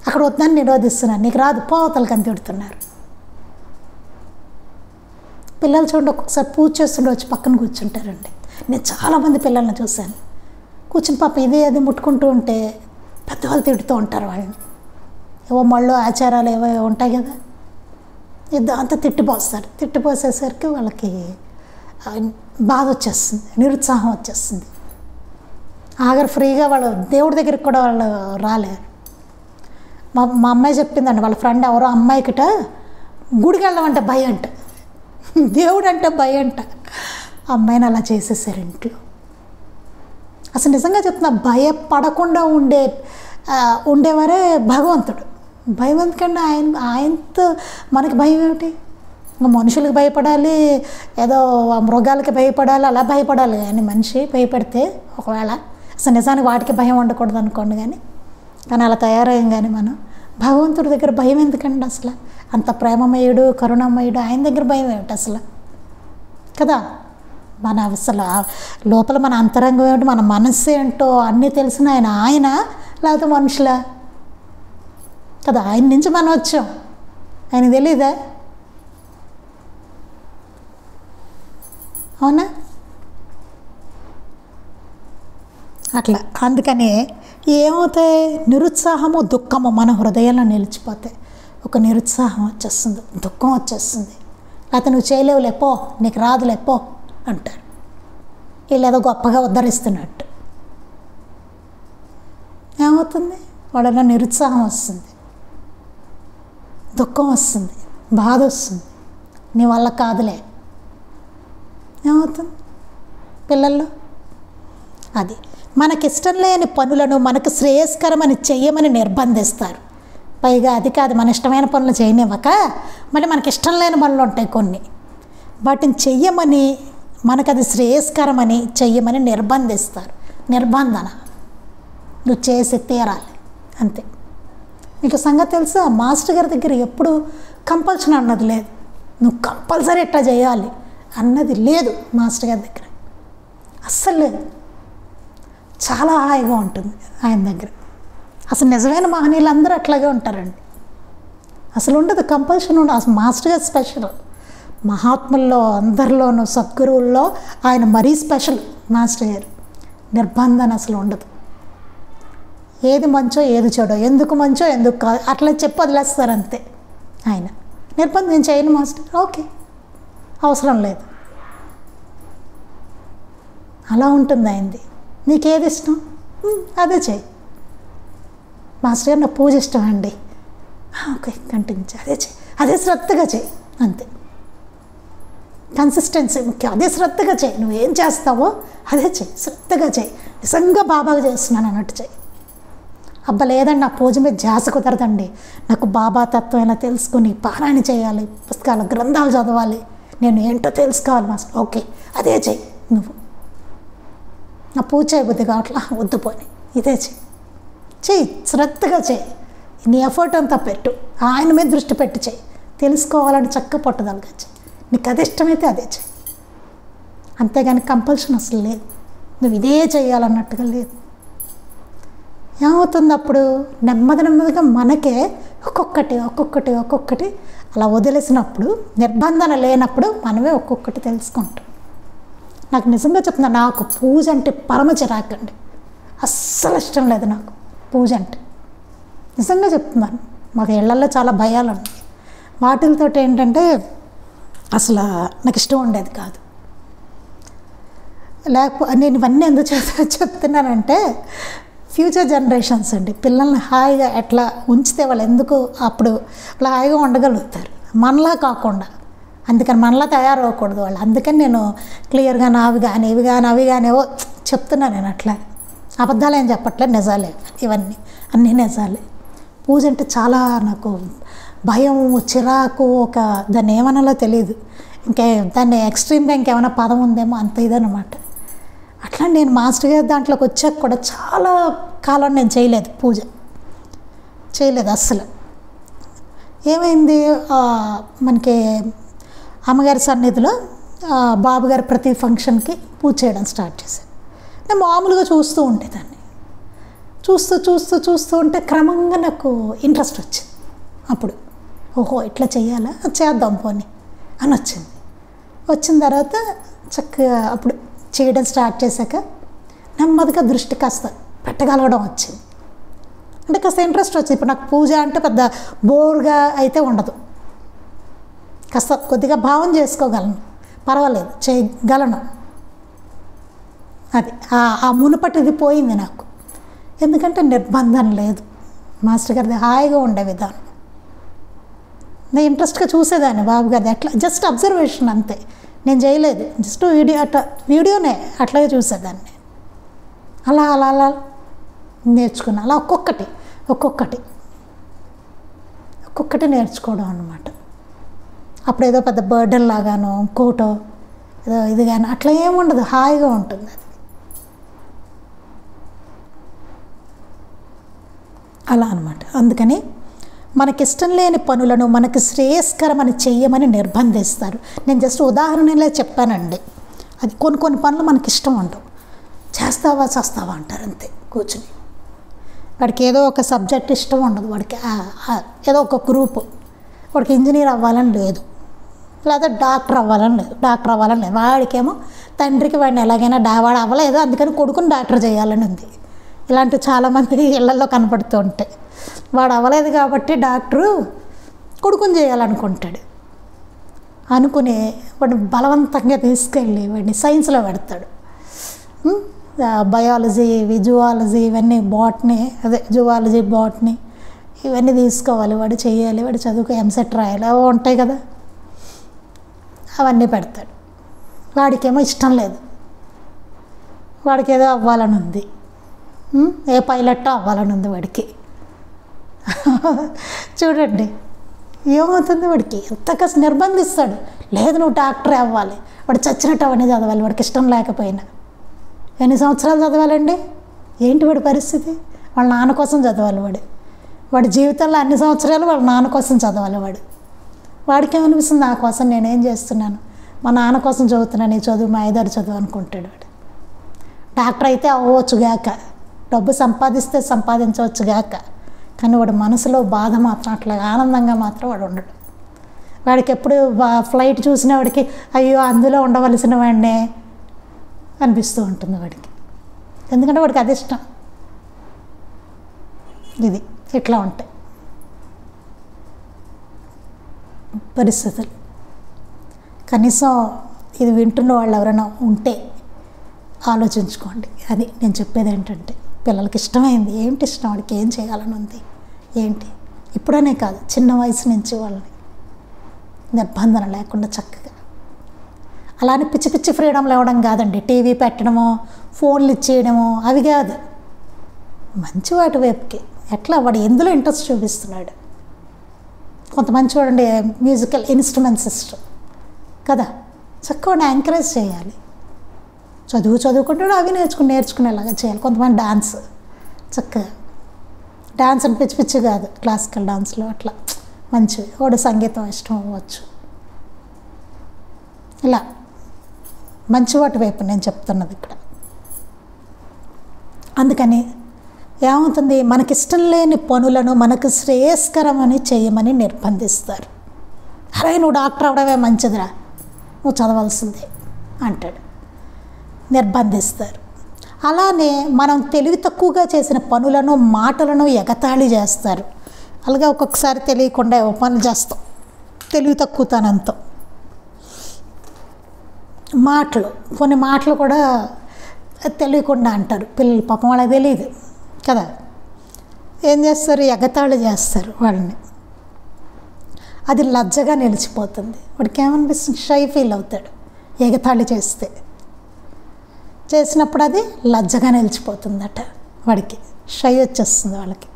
అక్కడ వద్దని నిరోధిస్తున్నారు, నీకు రాదు పో అవతలకి అని తిడుతున్నారు. పిల్లలు చూడండి, ఒక్కొక్కసారి పూజ చేస్తుండే వచ్చి పక్కన కూర్చుంటారండి. నేను చాలామంది పిల్లల్ని చూశాను, కూర్చుని పాప ఇది అది ముట్టుకుంటూ ఉంటే పెద్దవాళ్ళు తిడుతూ ఉంటారు వాళ్ళని. ఏవో మళ్ళీ ఆచారాలు ఏవో ఉంటాయి కదా, అంతా తిట్టిపోసేసరికి వాళ్ళకి బాధ వచ్చేస్తుంది, నిరుత్సాహం వచ్చేస్తుంది. ఆఖరి ఫ్రీగా వాళ్ళు దేవుడి దగ్గరికి కూడా వాళ్ళు రాలేరు. మా అమ్మాయి చెప్పిందండి, వాళ్ళ ఫ్రెండ్ ఎవరో అమ్మాయికిట గుడికి వెళ్ళమంటే భయం అంట, దేవుడు అంటే భయం అంట. అమ్మాయిని అలా చేసేసారు ఇంట్లో. అసలు నిజంగా చెప్తున్నా, భయపడకుండా ఉండేవారే భగవంతుడు. భగవంతుకంటే ఆయనతో మనకి భయం ఏమిటి? ఇంకా మనుషులకు భయపడాలి, ఏదో మృగాలకి భయపడాలి, అలా భయపడాలి. కానీ మనిషి భయపడితే ఒకవేళ అసలు నిజానికి వాటికి భయం ఉండకూడదు అనుకోండి. కానీ అలా తయారయ్యాం. కానీ మనం భగవంతుడి దగ్గర భయం ఎందుకండి? అసలు అంత ప్రేమమయుడు, కరుణమయుడు, ఆయన దగ్గర భయం ఏమిటి అసలు కదా? మన అసలు లోపల మన అంతరంగం ఏమిటి, మన మనస్సు ఏంటో అన్నీ తెలిసిన ఆయన లేకపోతే మనుషులా కదా? ఆయన నుంచి మనం వచ్చాం, ఆయన తెలీదా? అవునా? అట్లా అందుకని ఏమవుతాయి? నిరుత్సాహము దుఃఖము మన హృదయంలో నిలిచిపోతాయి. ఒక నిరుత్సాహం వచ్చేస్తుంది, దుఃఖం వచ్చేస్తుంది. లేకపోతే నువ్వు చేయలేవులే పో, నీకు రాదులే పో అంటారు. వీళ్ళు ఏదో గొప్పగా ఉద్ధరిస్తున్నట్టు. ఏమవుతుంది? వాళ్ళలో నిరుత్సాహం వస్తుంది, దుఃఖం వస్తుంది, బాధ వస్తుంది, నీ వల్ల కాదులే. ఏమవుతుంది పిల్లల్లో? అది మనకిష్టం లేని పనులను మనకు శ్రేయస్కరమని చెయ్యమని నిర్బంధిస్తారు. పైగా అది కాదు, మన ఇష్టమైన పనులు చేయనివ్వక మళ్ళీ మనకి ఇష్టం లేని పనులు ఉంటాయి కొన్ని, వాటిని చెయ్యమని, మనకు అది శ్రేయస్కరమని చెయ్యమని నిర్బంధిస్తారు. నిర్బంధన, నువ్వు చేసి తీరాలి అంతే. మీకు సంగతి తెలుసా? మాస్టర్ గారి దగ్గర ఎప్పుడు కంపల్షన్ అన్నది లేదు, నువ్వు కంపల్సరీ ఇట్లా చేయాలి అన్నది లేదు మాస్టర్ గారి దగ్గర, అస్సలు లేదు. చాలా హాయిగా ఉంటుంది ఆయన దగ్గర. అసలు నిజమైన మహనీయులందరూ అట్లాగే ఉంటారండి, అసలు ఉండదు, కంపల్షన్ ఉండదు. అసలు మాస్టర్ గారు స్పెషల్, మహాత్ముల్లో అందరిలోనూ సద్గురువుల్లో ఆయన మరీ స్పెషల్ మాస్టర్ గారు. నిర్బంధన అసలు ఉండదు. ఏది మంచో ఏది చెడో, ఎందుకు మంచో ఎందుకు కాదు అట్లా చెప్పి వదిలేస్తారు అంతే. ఆయన నిర్బంధం చేయను మాస్టర్, ఓకే అవసరం లేదు, అలా ఉంటుంది ఆయనది. నీకేది ఇష్టం అదే చెయ్యి. మాస్టర్ గారు నాకు పూజ ఇష్టం అండి, ఓకే కంటిన్యూ చేయి, అదే చెయ్యి, అదే శ్రద్ధగా చెయ్యి అంతే. కన్సిస్టెన్సీ ముఖ్యం, అదే శ్రద్ధగా చెయ్యి. నువ్వేం చేస్తావో అదే చెయ్యి, శ్రద్ధగా చెయ్యి, నిజంగా బాబాగా చేస్తున్నాను అన్నట్టు చెయ్యి. అబ్బా లేదండి, నా పూజ మీద ధ్యాస కుదరదండి, నాకు బాబా తత్వం ఎలా తెలుసుకుని పారాయణ చేయాలి, పుస్తకాలు గ్రంథాలు చదవాలి, నేను ఏంటో తెలుసుకోవాలి మాస్టర్. ఓకే, అదే చెయ్యి నువ్వు. నా పూజ చేయబుద్ధి కావట్లా, వద్దు పోని, ఇదే చెయ్యి, శ్రద్ధగా చెయ్యి, నీ ఎఫర్ట్ అంతా పెట్టు, ఆయన మీద దృష్టి పెట్టి చెయ్యి, తెలుసుకోవాలని చక్కగా పట్టుదలగా చెయ్యి, నీకు అది ఇష్టమైతే అదే చెయ్యి. అంతేగాని కంపల్షన్ అసలు లేదు, నువ్వు ఇదే చేయాలన్నట్టుగా లేదు. ఏమవుతుంది అప్పుడు? నెమ్మదిగా మనకే ఒక్కొక్కటి అలా వదిలేసినప్పుడు, నిర్బంధన లేనప్పుడు మనమే ఒక్కొక్కటి తెలుసుకుంటాం. నాకు నిజంగా చెప్తున్నా, నాకు పూజ అంటే పరమ చిరాకండి, అస్సలు ఇష్టం లేదు నాకు పూజ అంటే. నిజంగా చెప్తున్నాను, మాకు ఇళ్లల్లో చాలా భయాలు ఉన్నాయి, వాటితో ఏంటంటే అసలు నాకు ఇష్టం ఉండేది కాదు. లేకపోతే నేను ఇవన్నీ ఎందుకు చెప్తున్నానంటే, ఫ్యూచర్ జనరేషన్స్ అండి, పిల్లల్ని హాయిగా ఎట్లా ఉంచితే వాళ్ళు ఎందుకు అప్పుడు అలా హాయిగా ఉండగలుగుతారు, మనలా కాకుండా. అందుకని మనలా తయారవ్వకూడదు వాళ్ళు. అందుకని నేను క్లియర్గా నావి కానీ అవి కానీ ఏవో చెప్తున్నాను. నేను అట్లా అబద్ధాలు ఏం చెప్పట్లేదు, నిజాలే ఇవన్నీ, అన్నీ నిజాలే. పూజ అంటే చాలా నాకు భయం, చిరాకు, ఒక దాన్ని ఏమనాలో తెలియదు, ఇంకా దాన్ని ఎక్స్ట్రీమ్గా ఇంకేమైనా పదం ఉందేమో, అంత ఇదనమాట. అట్లా నేను మాస్టర్ గారి దాంట్లోకి వచ్చాక కూడా చాలా కాలం నేను చేయలేదు, పూజ చేయలేదు అస్సలు. ఏమైంది, మనకి అమ్మగారి సన్నిధిలో బాబుగారు ప్రతి ఫంక్షన్కి పూజ చేయడం స్టార్ట్ చేశాను. నేను మామూలుగా చూస్తూ ఉండేదాన్ని, చూస్తూ ఉంటే క్రమంగా నాకు ఇంట్రెస్ట్ వచ్చింది. అప్పుడు ఓహో ఇట్లా చెయ్యాలా, చేద్దాం పోనీ అని వచ్చిన తర్వాత చక్కగా అప్పుడు చేయడం స్టార్ట్ చేశాక నెమ్మదిగా దృష్టి కాస్త పెట్టగలగడం వచ్చింది. అంటే కాస్త ఇంట్రెస్ట్ వచ్చింది. ఇప్పుడు నాకు పూజ అంటే పెద్ద బోర్గా అయితే ఉండదు, కాస్త కొద్దిగా భావం చేసుకోగలను, పర్వాలేదు చేయగలను. అది ఆ మునుపటిది పోయింది నాకు, ఎందుకంటే నిర్బంధం లేదు. మాస్టర్ గారిది హాయిగా ఉండే విధానం, నేను ఇంట్రెస్ట్గా చూసేదాన్ని బాబు గారిది. అట్లా జస్ట్ అబ్జర్వేషన్ అంతే, నేను చేయలేదు, జస్ట్ వీడియోనే అట్లాగే చూసేదాన్ని. అలా నేర్చుకున్నా. అలా ఒక్కొక్కటి నేర్చుకోవడం అన్నమాట. అప్పుడు ఏదో పెద్ద బర్డెన్ లాగానో ఇంకోటో ఏదో ఇది కానీ అట్లా ఏముండదు, హాయిగా ఉంటుంది అది. అలా అనమాట. అందుకని మనకిష్టం లేని పనులను మనకి శ్రేయస్కరమని చెయ్యమని నిర్బంధిస్తారు. నేను జస్ట్ ఉదాహరణలే చెప్పానండి. అది కొన్ని పనులు మనకి ఇష్టం ఉండవు, చేస్తావా అంటారు అంతే కూర్చుని. వాడికి ఏదో ఒక సబ్జెక్ట్ ఇష్టం ఉండదు, వాడికి ఏదో ఒక గ్రూపు, వాడికి ఇంజనీర్ అవ్వాలని లేదు, లేదా డాక్టర్ అవ్వాలని లేదు. వాడికేమో తండ్రికి వాడిని ఎలాగైనా వాడు అవ్వలేదు, అందుకని కొడుకుని డాక్టర్ చేయాలని ఉంది. ఇలాంటివి చాలామంది ఇళ్లలో కనపడుతూ ఉంటాయి. వాడు అవ్వలేదు కాబట్టి డాక్టరు కొడుకుని చేయాలనుకుంటాడు. అనుకుని వాడిని బలవంతంగా తీసుకెళ్ళి వాడిని సైన్స్లో పెడతాడు. బయాలజీ, జువాలజీ, ఇవన్నీ బాటనీ, జువాలజీ, బాటనీ ఇవన్నీ తీసుకోవాలి, వాడు చేయాలి, వాడు చదువుకు ఎంసెట్ రాయాలి, అవి ఉంటాయి కదా, అవన్నీ పెడతాడు. వాడికేమో ఇష్టం లేదు, వాడికి ఏదో అవ్వాలని ఉంది, ఏ పైలట్టో అవ్వాలని ఉంది వాడికి. చూడండి ఏమవుతుంది, వాడికి ఎంత కష్టం నిర్బంధిస్తాడు. లేదు నువ్వు డాక్టరే అవ్వాలి, వాడు చచ్చినట్టు అవన్నీ చదవాలి, వాడికి ఇష్టం లేకపోయినా. ఎన్ని సంవత్సరాలు చదవాలండి? ఏంటి వాడి పరిస్థితి? వాళ్ళ నాన్న కోసం చదవాలి వాడి జీవితంలో అన్ని సంవత్సరాలు వాళ్ళ నాన్న కోసం చదవాలి వాడికి ఏమనిపిస్తుంది, నా కోసం నేనేం చేస్తున్నాను, మా నాన్న కోసం చదువుతున్నాను, ఈ చదువు మా ఐదారు చదువు అనుకుంటాడు వాడు. డాక్టర్ అయితే అవ్వచ్చుగాక, డబ్బు సంపాదించవచ్చుగాక, కానీ వాడి మనసులో బాధ మాత్రం అట్లా ఆనందంగా మాత్రం వాడు ఉండడు. వాడికి ఎప్పుడు ఫ్లైట్ చూసిన వాడికి అయ్యో అందులో ఉండవలసిన వాడినే అనిపిస్తూ ఉంటుంది వాడికి, ఎందుకంటే వాడికి అది ఇష్టం. ఇది ఇట్లా ఉంటాయి పరిస్థితులు. కనీసం ఇది వింటున్న వాళ్ళు ఎవరైనా ఉంటే ఆలోచించుకోండి. అది నేను చెప్పేది ఏంటంటే, పిల్లలకి ఇష్టమైంది ఏంటి, ఇష్టం వాడికి ఏం చేయాలని ఉంది ఏంటి, ఇప్పుడనే కాదు చిన్న వయసు నుంచి వాళ్ళని నిర్బంధన లేకుండా చక్కగా, అలానే పిచ్చి ఫ్రీడమ్లు ఇవ్వడం కాదండి, టీవీ పెట్టడమో ఫోన్లు ఇచ్చేయడమో అవి కాదు, మంచి వాటి వైపుకి ఎట్లా వాడు ఎందులో ఇంట్రెస్ట్ చూపిస్తున్నాడు. కొంతమంది చూడండి మ్యూజికల్ ఇన్స్ట్రుమెంట్ సిస్టమ్ కదా, చక్కగా ఎంకరేజ్ చేయాలి. చదువుకుంటాడు అవి నేర్చుకునేలాగా చేయాలి. కొంతమంది డాన్స్ చక్కగా డాన్స్ అని పిచ్చి పిచ్చి కాదు, క్లాసికల్ డాన్స్లో అట్లా మంచివి. వాడు సంగీతం ఇష్టం అవ్వచ్చు. ఇలా మంచి వాటి వైపు నేను చెప్తున్నది ఇక్కడ. అందుకని ఏమవుతుంది, మనకిష్టం లేని పనులను మనకు శ్రేయస్కరమని చేయమని నిర్బంధిస్తారు. అరే నువ్వు డాక్టర్ అవడమే మంచిదిరా, నువ్వు చదవాల్సిందే అంటాడు, నిర్బంధిస్తారు. అలానే మనం తెలివి తక్కువగా చేసిన పనులను మాటలను ఎగతాళి చేస్తారు. అలాగే ఒక్కొక్కసారి తెలియకుండా పనులు చేస్తాం తెలివి తక్కువతనంతో. కొన్ని మాటలు కూడా తెలియకుండా అంటారు పిల్లలు, పాపం వాళ్ళకి తెలియదు కదా. ఏం చేస్తారు, ఎగతాళి చేస్తారు వాళ్ళని. అది లజ్జగా నిలిచిపోతుంది. వాడికి ఏమనిపిస్తుంది, షై ఫీల్ అవుతాడు. ఎగతాళి చేసినప్పుడు అది లజ్జగా నిలిచిపోతుందట. వాడికి షై వచ్చేస్తుంది వాళ్ళకి.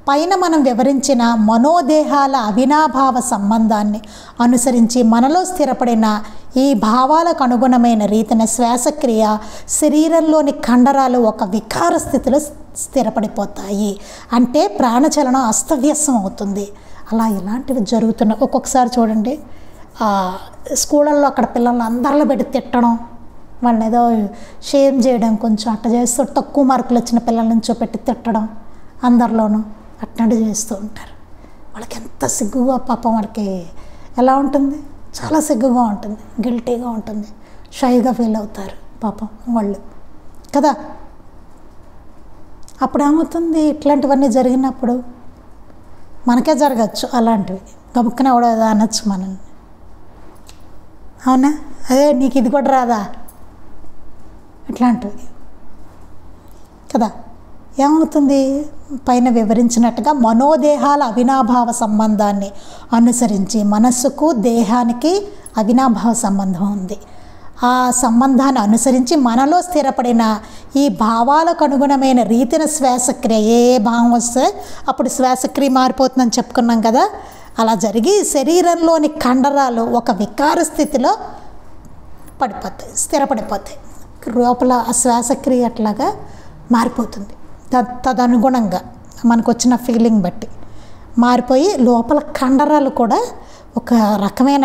పైన మనం వివరించిన మనోదేహాల అవినాభావ సంబంధాన్ని అనుసరించి మనలో స్థిరపడిన ఈ భావాలకు అనుగుణమైన రీతిన శ్వాసక్రియ శరీరంలోని కండరాలు ఒక వికార స్థితిలో స్థిరపడిపోతాయి. అంటే ప్రాణచలనం అస్తవ్యస్తం అవుతుంది. అలా ఇలాంటివి జరుగుతున్నాయి. ఒక్కొక్కసారి చూడండి స్కూళ్ళల్లో అక్కడ పిల్లల్ని అందరిలో పెట్టి తిట్టడం, వాళ్ళని ఏదో షేమ్ చేయడం, కొంచెం అట్ట చేస్తూ తక్కువ మార్కులు వచ్చిన పిల్లల నుంచో పెట్టి తిట్టడం అందరిలోనూ అట్లాంటివి చేస్తూ ఉంటారు. వాళ్ళకి ఎంత సిగ్గుగా, పాపం వాళ్ళకి ఎలా ఉంటుంది, చాలా సిగ్గుగా ఉంటుంది, గిల్టీగా ఉంటుంది, షైగా ఫీల్ అవుతారు పాపం వాళ్ళు కదా. అప్పుడు ఏమవుతుంది, ఇట్లాంటివన్నీ జరిగినప్పుడు మనకే జరగచ్చు అలాంటివి. గబుక్కనే కూడా అనొచ్చు మనల్ని, అవునా అదే నీకు ఇది కూడా రాదా, ఇట్లాంటివి కదా. ఏమవుతుంది, పైన వివరించినట్టుగా మనోదేహాల అవినాభావ సంబంధాన్ని అనుసరించి మనస్సుకు దేహానికి అవినాభావ సంబంధం ఉంది. ఆ సంబంధాన్ని అనుసరించి మనలో స్థిరపడిన ఈ భావాలకు అనుగుణమైన రీతిన శ్వాసక్రియ, ఏ భావం వస్తే అప్పుడు శ్వాసక్రియ మారిపోతుందని చెప్పుకున్నాం కదా. అలా జరిగి శరీరంలోని కండరాలు ఒక వికార స్థితిలో పడిపోతాయి, స్థిరపడిపోతాయి. లోపల ఆ శ్వాసక్రియ అట్లాగా మారిపోతుంది. తదనుగుణంగా మనకు వచ్చిన ఫీలింగ్ బట్టి మారిపోయి లోపల కండరాలు కూడా ఒక రకమైన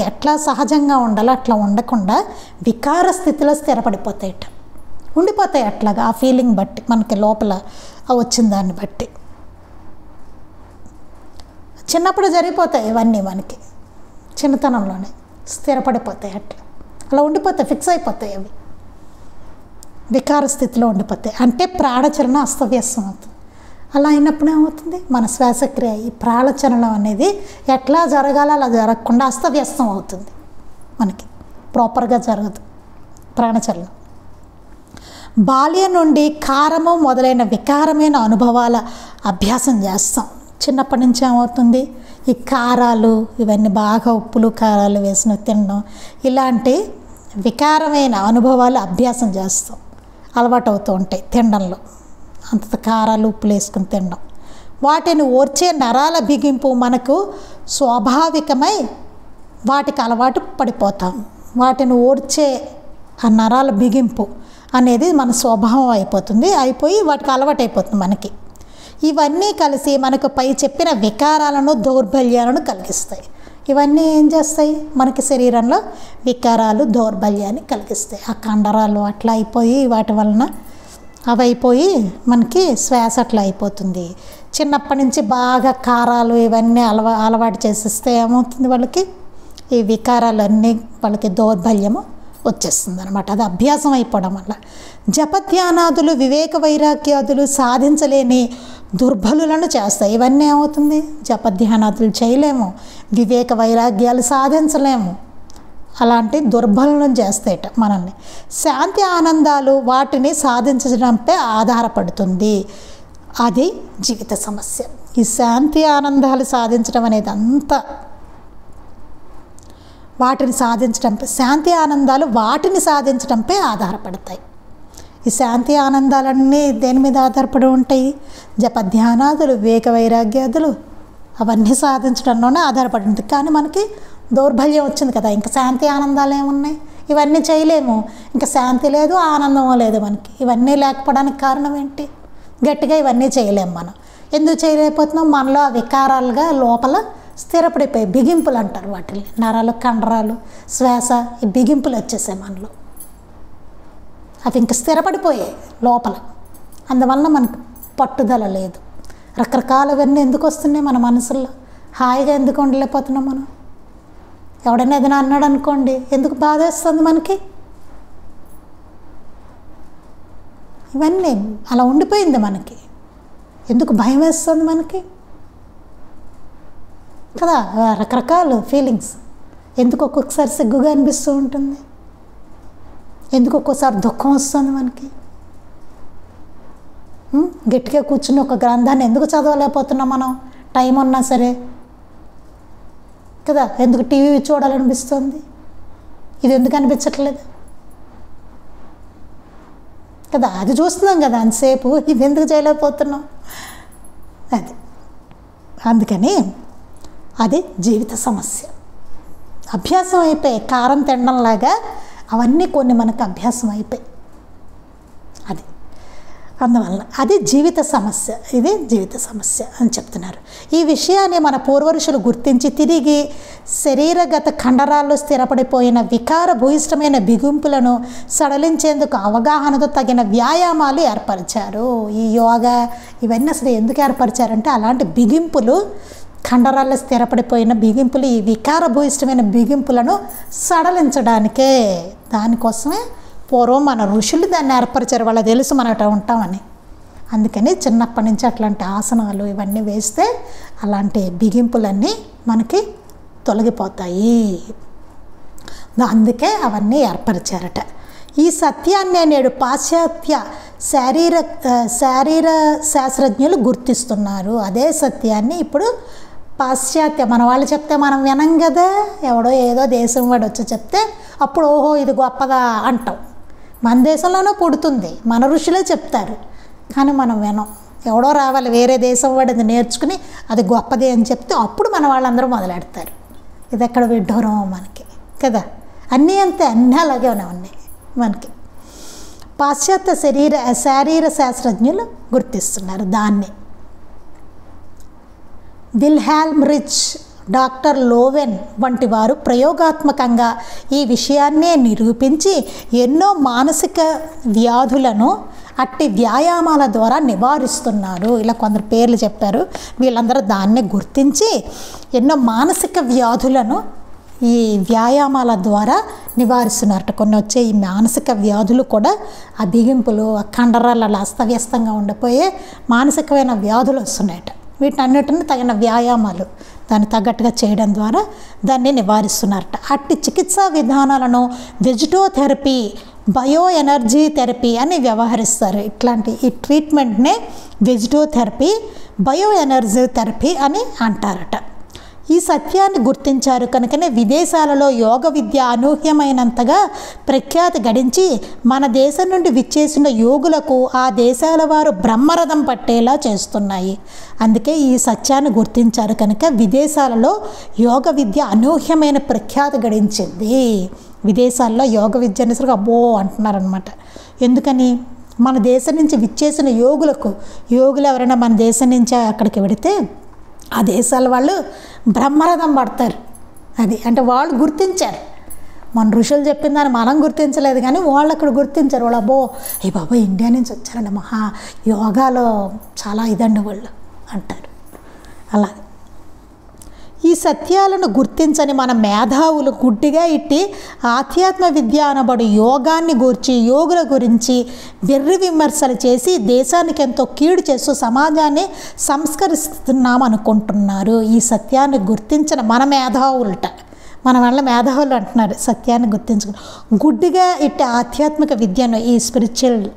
ఎట్లా సహజంగా ఉండాలో అట్లా ఉండకుండా వికార స్థితిలో స్థిరపడిపోతాయట, ఉండిపోతాయి అట్లాగా. ఆ ఫీలింగ్ బట్టి మనకి లోపల వచ్చిన దాన్ని బట్టి చిన్నప్పుడు జరిగిపోతాయి ఇవన్నీ, మనకి చిన్నతనంలోనే స్థిరపడిపోతాయి. అలా ఉండిపోతాయి, ఫిక్స్ అయిపోతాయి, అవి వికార స్థితిలో ఉండిపోతాయి. అంటే ప్రాణచలనం అస్తవ్యస్తం అవుతుంది. అలా అయినప్పుడు ఏమవుతుంది, మన శ్వాసక్రియ ఈ ప్రాణచలనం అనేది ఎట్లా జరగాలో అలా జరగకుండా అస్తవ్యస్తం అవుతుంది, మనకి ప్రాపర్గా జరగదు ప్రాణచలనం. బాల్యం నుండి కారము మొదలైన వికారమైన అనుభవాల అభ్యాసం చేస్తాం. చిన్నప్పటి నుంచి ఏమవుతుంది, ఈ కారాలు ఇవన్నీ బాగా ఉప్పులు కారాలు వేసిన తినడం, ఇలాంటి వికారమైన అనుభవాలు అభ్యాసం చేస్తాం, అలవాటు అవుతూ ఉంటాయి తినడంలో. అంత కారాలు ఉప్పులు వేసుకుని తినడం, వాటిని ఓర్చే నరాల బిగింపు మనకు స్వాభావికమై వాటికి అలవాటు పడిపోతాం. వాటిని ఓర్చే ఆ నరాల బిగింపు అనేది మన స్వభావం అయిపోయి వాటికి అలవాటు అయిపోతుంది మనకి. ఇవన్నీ కలిసి మనకు పై చెప్పిన వికారాలను దౌర్బల్యాలను కలిగిస్తాయి. ఇవన్నీ ఏం చేస్తాయి, మనకి శరీరంలో వికారాలు దౌర్బల్యాన్ని కలిగిస్తాయి. ఆ కండరాలు అట్లా అయిపోయి వాటి వలన అవి అయిపోయి మనకి శ్వాస అట్లా అయిపోతుంది. చిన్నప్పటి నుంచి బాగా కారాలు ఇవన్నీ అలవాటు చేసేస్తే ఏమవుతుంది, వాళ్ళకి ఈ వికారాలన్నీ వాళ్ళకి దౌర్బల్యము వచ్చేస్తుంది అనమాట. అది అభ్యాసం అయిపోవడం వల్ల. జపధ్యానాదులు వివేక వైరాగ్యాదులు సాధించలేని దుర్బలులను చేస్తాయి. ఇవన్నీ ఏమవుతుంది, జపధ్యానాదులు చేయలేము, వివేక వైరాగ్యాలు సాధించలేము, అలాంటి దుర్బలను చేస్తాయట మనల్ని. శాంతి ఆనందాలు వాటిని సాధించడంపై ఆధారపడుతుంది, అది జీవిత సమస్య. ఈ శాంతి ఆనందాలు సాధించడం అనేది అంతా వాటిని సాధించడంపై, శాంతి ఆనందాలు వాటిని సాధించడంపై ఆధారపడతాయి. ఈ శాంతి ఆనందాలన్నీ దేని మీద ఆధారపడి ఉంటాయి? జప ధ్యానాదులు, వివేక వైరాగ్యాదులు అవన్నీ సాధించడంలోనే ఆధారపడి ఉంటుంది. కానీ మనకి దౌర్బల్యం వచ్చింది కదా, ఇంకా శాంతి ఆనందాలు ఏమున్నాయి? ఇవన్నీ చేయలేము. ఇంకా శాంతి లేదు, ఆనందము లేదు మనకి. ఇవన్నీ లేకపోవడానికి కారణం ఏంటి? గట్టిగా ఇవన్నీ చేయలేము మనం. ఎందుకు చేయలేకపోతున్నాం? మనలో ఆ వికారాలుగా లోపల స్థిరపడిపోయి బిగింపులు అంటారు వాటిని. నరాలు, కండరాలు, శ్వాస, ఈ బిగింపులు వచ్చేసాయి మనలో. అవి ఇంక స్థిరపడిపోయాయి లోపల. అందువలన మనకు పట్టుదల లేదు. రకరకాలవన్నీ ఎందుకు వస్తున్నాయి మన మనసుల్లో? హాయిగా ఎందుకు ఉండలేకపోతున్నాం మనం? ఎవడైనా ఏదైనా అన్నాడు అనుకోండి, ఎందుకు బాధ వేస్తుంది మనకి? ఇవన్నీ అలా ఉండిపోయింది మనకి. ఎందుకు భయం వేస్తుంది మనకి కదా? రకరకాల ఫీలింగ్స్. ఎందుకు ఒక్కొక్కసారి సిగ్గుగా అనిపిస్తూ ఉంటుంది? ఎందుకు ఒక్కోసారి దుఃఖం వస్తుంది మనకి? గట్టిగా కూర్చుని ఒక గ్రంథాన్ని ఎందుకు చదవలేకపోతున్నాం మనం టైం ఉన్నా సరే కదా? ఎందుకు టీవీ చూడాలనిపిస్తుంది? ఇది ఎందుకు అనిపించట్లేదు కదా? అది చూస్తున్నాం కదా అంతసేపు, ఇది ఎందుకు చేయలేకపోతున్నాం? అది అందుకని అది జీవిత సమస్య. అభ్యాసం అయిపోయి కారం తినడంలాగా అవన్నీ కొన్ని మనకు అభ్యాసం అయిపోయి. అది అందువల్ల అది జీవిత సమస్య. ఇది జీవిత సమస్య అని చెప్తున్నారు. ఈ విషయాన్ని మన పూర్వరుషులు గుర్తించి తిరిగి శరీరగత కండరాల్లో స్థిరపడిపోయిన వికార భూయిష్టమైన బిగింపులను సడలించేందుకు అవగాహనతో తగిన వ్యాయామాలు ఏర్పరిచారు. ఈ యోగా ఇవన్నీ అసలు ఎందుకు ఏర్పరిచారంటే అలాంటి బిగింపులు, కండరాల్లో స్థిరపడిపోయిన బిగింపులు, ఈ వికార భూయిష్టమైన బిగింపులను సడలించడానికే. దానికోసమే పూర్వం మన ఋషులు దాన్ని ఏర్పరిచారు. వాళ్ళకి తెలుసు మనం అట్లా ఉంటామని. అందుకని చిన్నప్పటి నుంచి అట్లాంటి ఆసనాలు ఇవన్నీ వేస్తే అలాంటి బిగింపులన్నీ మనకి తొలగిపోతాయి. అందుకే అవన్నీ ఏర్పరిచారట. ఈ సత్యాన్నే నేడు పాశ్చాత్య శారీర శాస్త్రజ్ఞులు గుర్తిస్తున్నారు. అదే సత్యాన్ని ఇప్పుడు పాశ్చాత్య మన వాళ్ళు చెప్తే మనం వినం కదా. ఎవడో ఏదో దేశం వాడు వచ్చి చెప్తే అప్పుడు ఓహో ఇది గొప్పదా అంటాం. మన దేశంలోనే పుడుతుంది, మన ఋషులే చెప్తారు, కానీ మనం వినం. ఎవడో రావాలి వేరే దేశం వాడు అది నేర్చుకుని అది గొప్పది అని చెప్తే అప్పుడు మన వాళ్ళందరూ మొదలెడతారు. ఇది ఎక్కడ విడ్డూరం మనకి కదా. అన్నీ అంతే, అన్నీ అలాగే ఉన్నాయి మనకి. పాశ్చాత్య శారీర శాస్త్రజ్ఞులు గుర్తిస్తున్నారు దాన్ని. విల్హెల్మ్ రిచ్, డాక్టర్ లోవెన్ వంటి వారు ప్రయోగాత్మకంగా ఈ విషయాన్నే నిరూపించి ఎన్నో మానసిక వ్యాధులను అట్టి వ్యాయామాల ద్వారా నివారిస్తున్నారు. ఇలా కొందరు పేర్లు చెప్పారు. వీళ్ళందరూ దాన్నే గుర్తించి ఎన్నో మానసిక వ్యాధులను ఈ వ్యాయామాల ద్వారా నివారిస్తున్నారట. కొన్ని వచ్చే ఈ మానసిక వ్యాధులు కూడా ఆ బిగింపులు, ఆ కండరాలు అలా అస్తవ్యస్తంగా ఉండిపోయే మానసికమైన వ్యాధులు వస్తున్నాయట. వీటన్నిటిని తగిన వ్యాయామాలు దాన్ని తగ్గట్టుగా చేయడం ద్వారా దాన్ని నివారిస్తున్నారట. అట్టి చికిత్సా విధానాలను వెజిటోథెరపీ, బయో ఎనర్జీ థెరపీ అని వ్యవహరిస్తారు. ఇట్లాంటి ఈ ట్రీట్మెంట్నే వెజిటోథెరపీ, బయో ఎనర్జీ థెరపీ అని అంటారట. ఈ సత్యాన్ని గుర్తించారు కనుకనే విదేశాలలో యోగ విద్య అనూహ్యమైనంతగా ప్రఖ్యాతి గడించి మన దేశం నుండి విచ్చేసిన యోగులకు ఆ దేశాల వారు బ్రహ్మరథం పట్టేలా చేస్తున్నాయి. అందుకే ఈ సత్యాన్ని గుర్తించారు కనుక విదేశాలలో యోగ విద్య అనూహ్యమైన ప్రఖ్యాతి గడించింది. విదేశాల్లో యోగ విద్య అనేసరికి అబ్బో అంటున్నారనమాట. ఎందుకని? మన దేశం నుంచి విచ్చేసిన యోగులు ఎవరైనా మన దేశం నుంచి అక్కడికి వెడితే ఆ దేశాల వాళ్ళు బ్రహ్మరథం పడతారు. అది అంటే వాళ్ళు గుర్తించారు. మన ఋషులు చెప్పిన దాన్ని మనం గుర్తించలేదు, కానీ వాళ్ళు అక్కడ గుర్తించారు. వాళ్ళు అబ్బో ఏ బాబా ఇండియా నుంచి వచ్చారండి, మహా యోగాలో చాలా ఇదండి వాళ్ళు అంటారు. అలా ఈ సత్యాలను గుర్తించని మన మేధావులు గుడ్డిగా ఇట్టి ఆధ్యాత్మ విద్య అనబడు యోగాన్ని గూర్చి, యోగుల గురించి వెర్రి విమర్శలు చేసి దేశానికి ఎంతో కీడు చేస్తూ సమాజాన్ని సంస్కరిస్తున్నాం అనుకుంటున్నారు. ఈ సత్యాన్ని గుర్తించిన మన మేధావులట, మన వాళ్ళ మేధావులు అంటున్నారు సత్యాన్ని గుర్తించుకుని గుడ్డిగా ఇట్టి ఆధ్యాత్మిక విద్యను, ఈ స్పిరిచువల్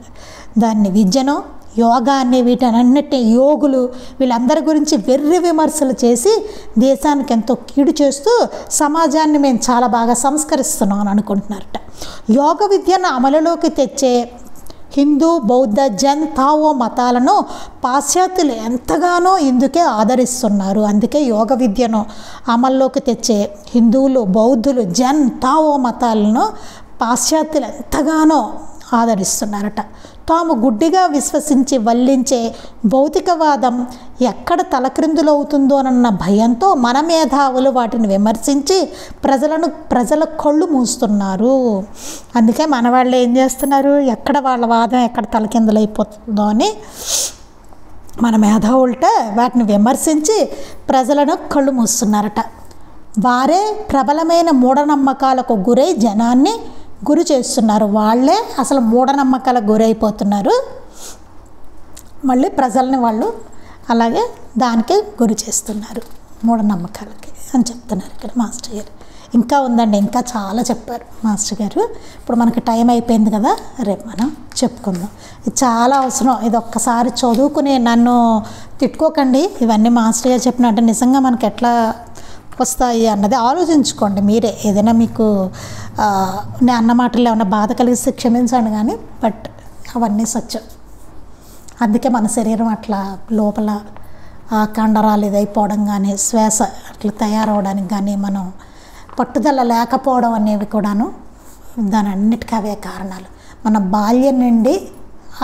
దాన్ని విద్యను, యోగాన్ని, వీటన్నిటి యోగులు వీళ్ళందరి గురించి వెర్రి విమర్శలు చేసి దేశానికి ఎంతో కీడు చేస్తూ సమాజాన్ని మేము చాలా బాగా సంస్కరిస్తున్నాం అని అనుకుంటున్నారట. యోగ విద్యను అమలులోకి తెచ్చే హిందూ, బౌద్ధ, జైన్, తావో మతాలను పాశ్చాత్యులు ఎంతగానో ఇందుకే ఆదరిస్తున్నారు. అందుకే యోగ విద్యను అమల్లోకి తెచ్చే హిందువులు, బౌద్ధులు, జైన్, తావో మతాలను పాశ్చాత్యులు ఎంతగానో ఆదరిస్తున్నారట. తాము గుడ్డిగా విశ్వసించి వల్లించే భౌతికవాదం ఎక్కడ తలక్రిందులవుతుందోనన్న భయంతో మన మేధావులు వాటిని విమర్శించి ప్రజల కళ్ళు మూస్తున్నారు. అందుకే మన వాళ్ళు ఏం చేస్తున్నారు, ఎక్కడ వాళ్ళ వాదం ఎక్కడ తలకిందులైపోతుందో అని మన మేధావులట వాటిని విమర్శించి ప్రజలను కళ్ళు మూస్తున్నారట. వారే ప్రబలమైన మూఢనమ్మకాలకు గురై జనాన్ని గురి చేస్తున్నారు. వాళ్ళే అసలు మూఢనమ్మకాలకు గురైపోతున్నారు. మళ్ళీ ప్రజల్ని వాళ్ళు అలాగే దానికే గురి చేస్తున్నారు, మూఢనమ్మకాలకి అని చెప్తున్నారు ఇక్కడ మాస్టర్ గారు. ఇంకా ఉందండి, ఇంకా చాలా చెప్పారు మాస్టర్ గారు. ఇప్పుడు మనకి టైం అయిపోయింది కదా, రేపు మనం చెప్పుకుందాం. ఇది చాలా అవసరం. ఇది ఒక్కసారి చదువుకుని నన్ను తిట్టుకోకండి. ఇవన్నీ మాస్టర్ గారు చెప్పినట్టు నిజంగా మనకి ఎట్లా వస్తాయి అన్నది ఆలోచించుకోండి మీరే. ఏదైనా మీకు నేను అన్న మాటల్లో ఏమైనా బాధ కలిగిస్తే క్షమించండి, కానీ బట్ అవన్నీ సత్యం. అందుకే మన శరీరం అట్లా లోపల కండరాలు ఇదైపోవడం కానీ, శ్వాస అట్లా తయారవడానికి కానీ మనం పట్టుదల లేకపోవడం అనేవి కూడాను దాని అన్నిటికీ అవే కారణాలు. మన బాల్యం నుండి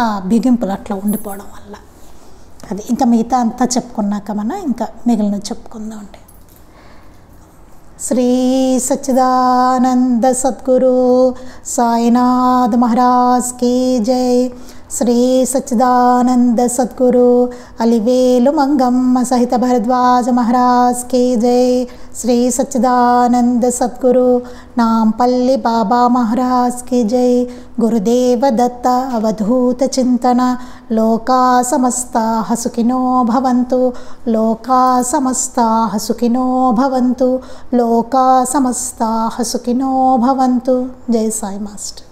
ఆ బిగింపులు అట్లా ఉండిపోవడం వల్ల. అది ఇంకా మిగతా అంతా చెప్పుకున్నాక మనం ఇంకా మిగిలిన చెప్పుకుందాం అండి. శ్రీ సచ్చిదానంద సద్గురు సాయినాథ్ మహారాజ్ की जय. శ్రీ సచ్చిదానంద సద్గురు అలివేలు మంగమ్మ సహిత భరద్వాజ మహారాజ్ की जय. శ్రీ సచ్చిదానంద సద్గురు నాంపల్లి బాబా మహారాజ్ की जय. గురుదేవ దత్త అవధూత చింతన. లోకా సమస్తాః సుఖినో భవంతు. లోకా సమస్తాః సుఖినో భవంతు. లోకా సమస్తాః సుఖినో భవంతు. జై సాయి మాస్టర్.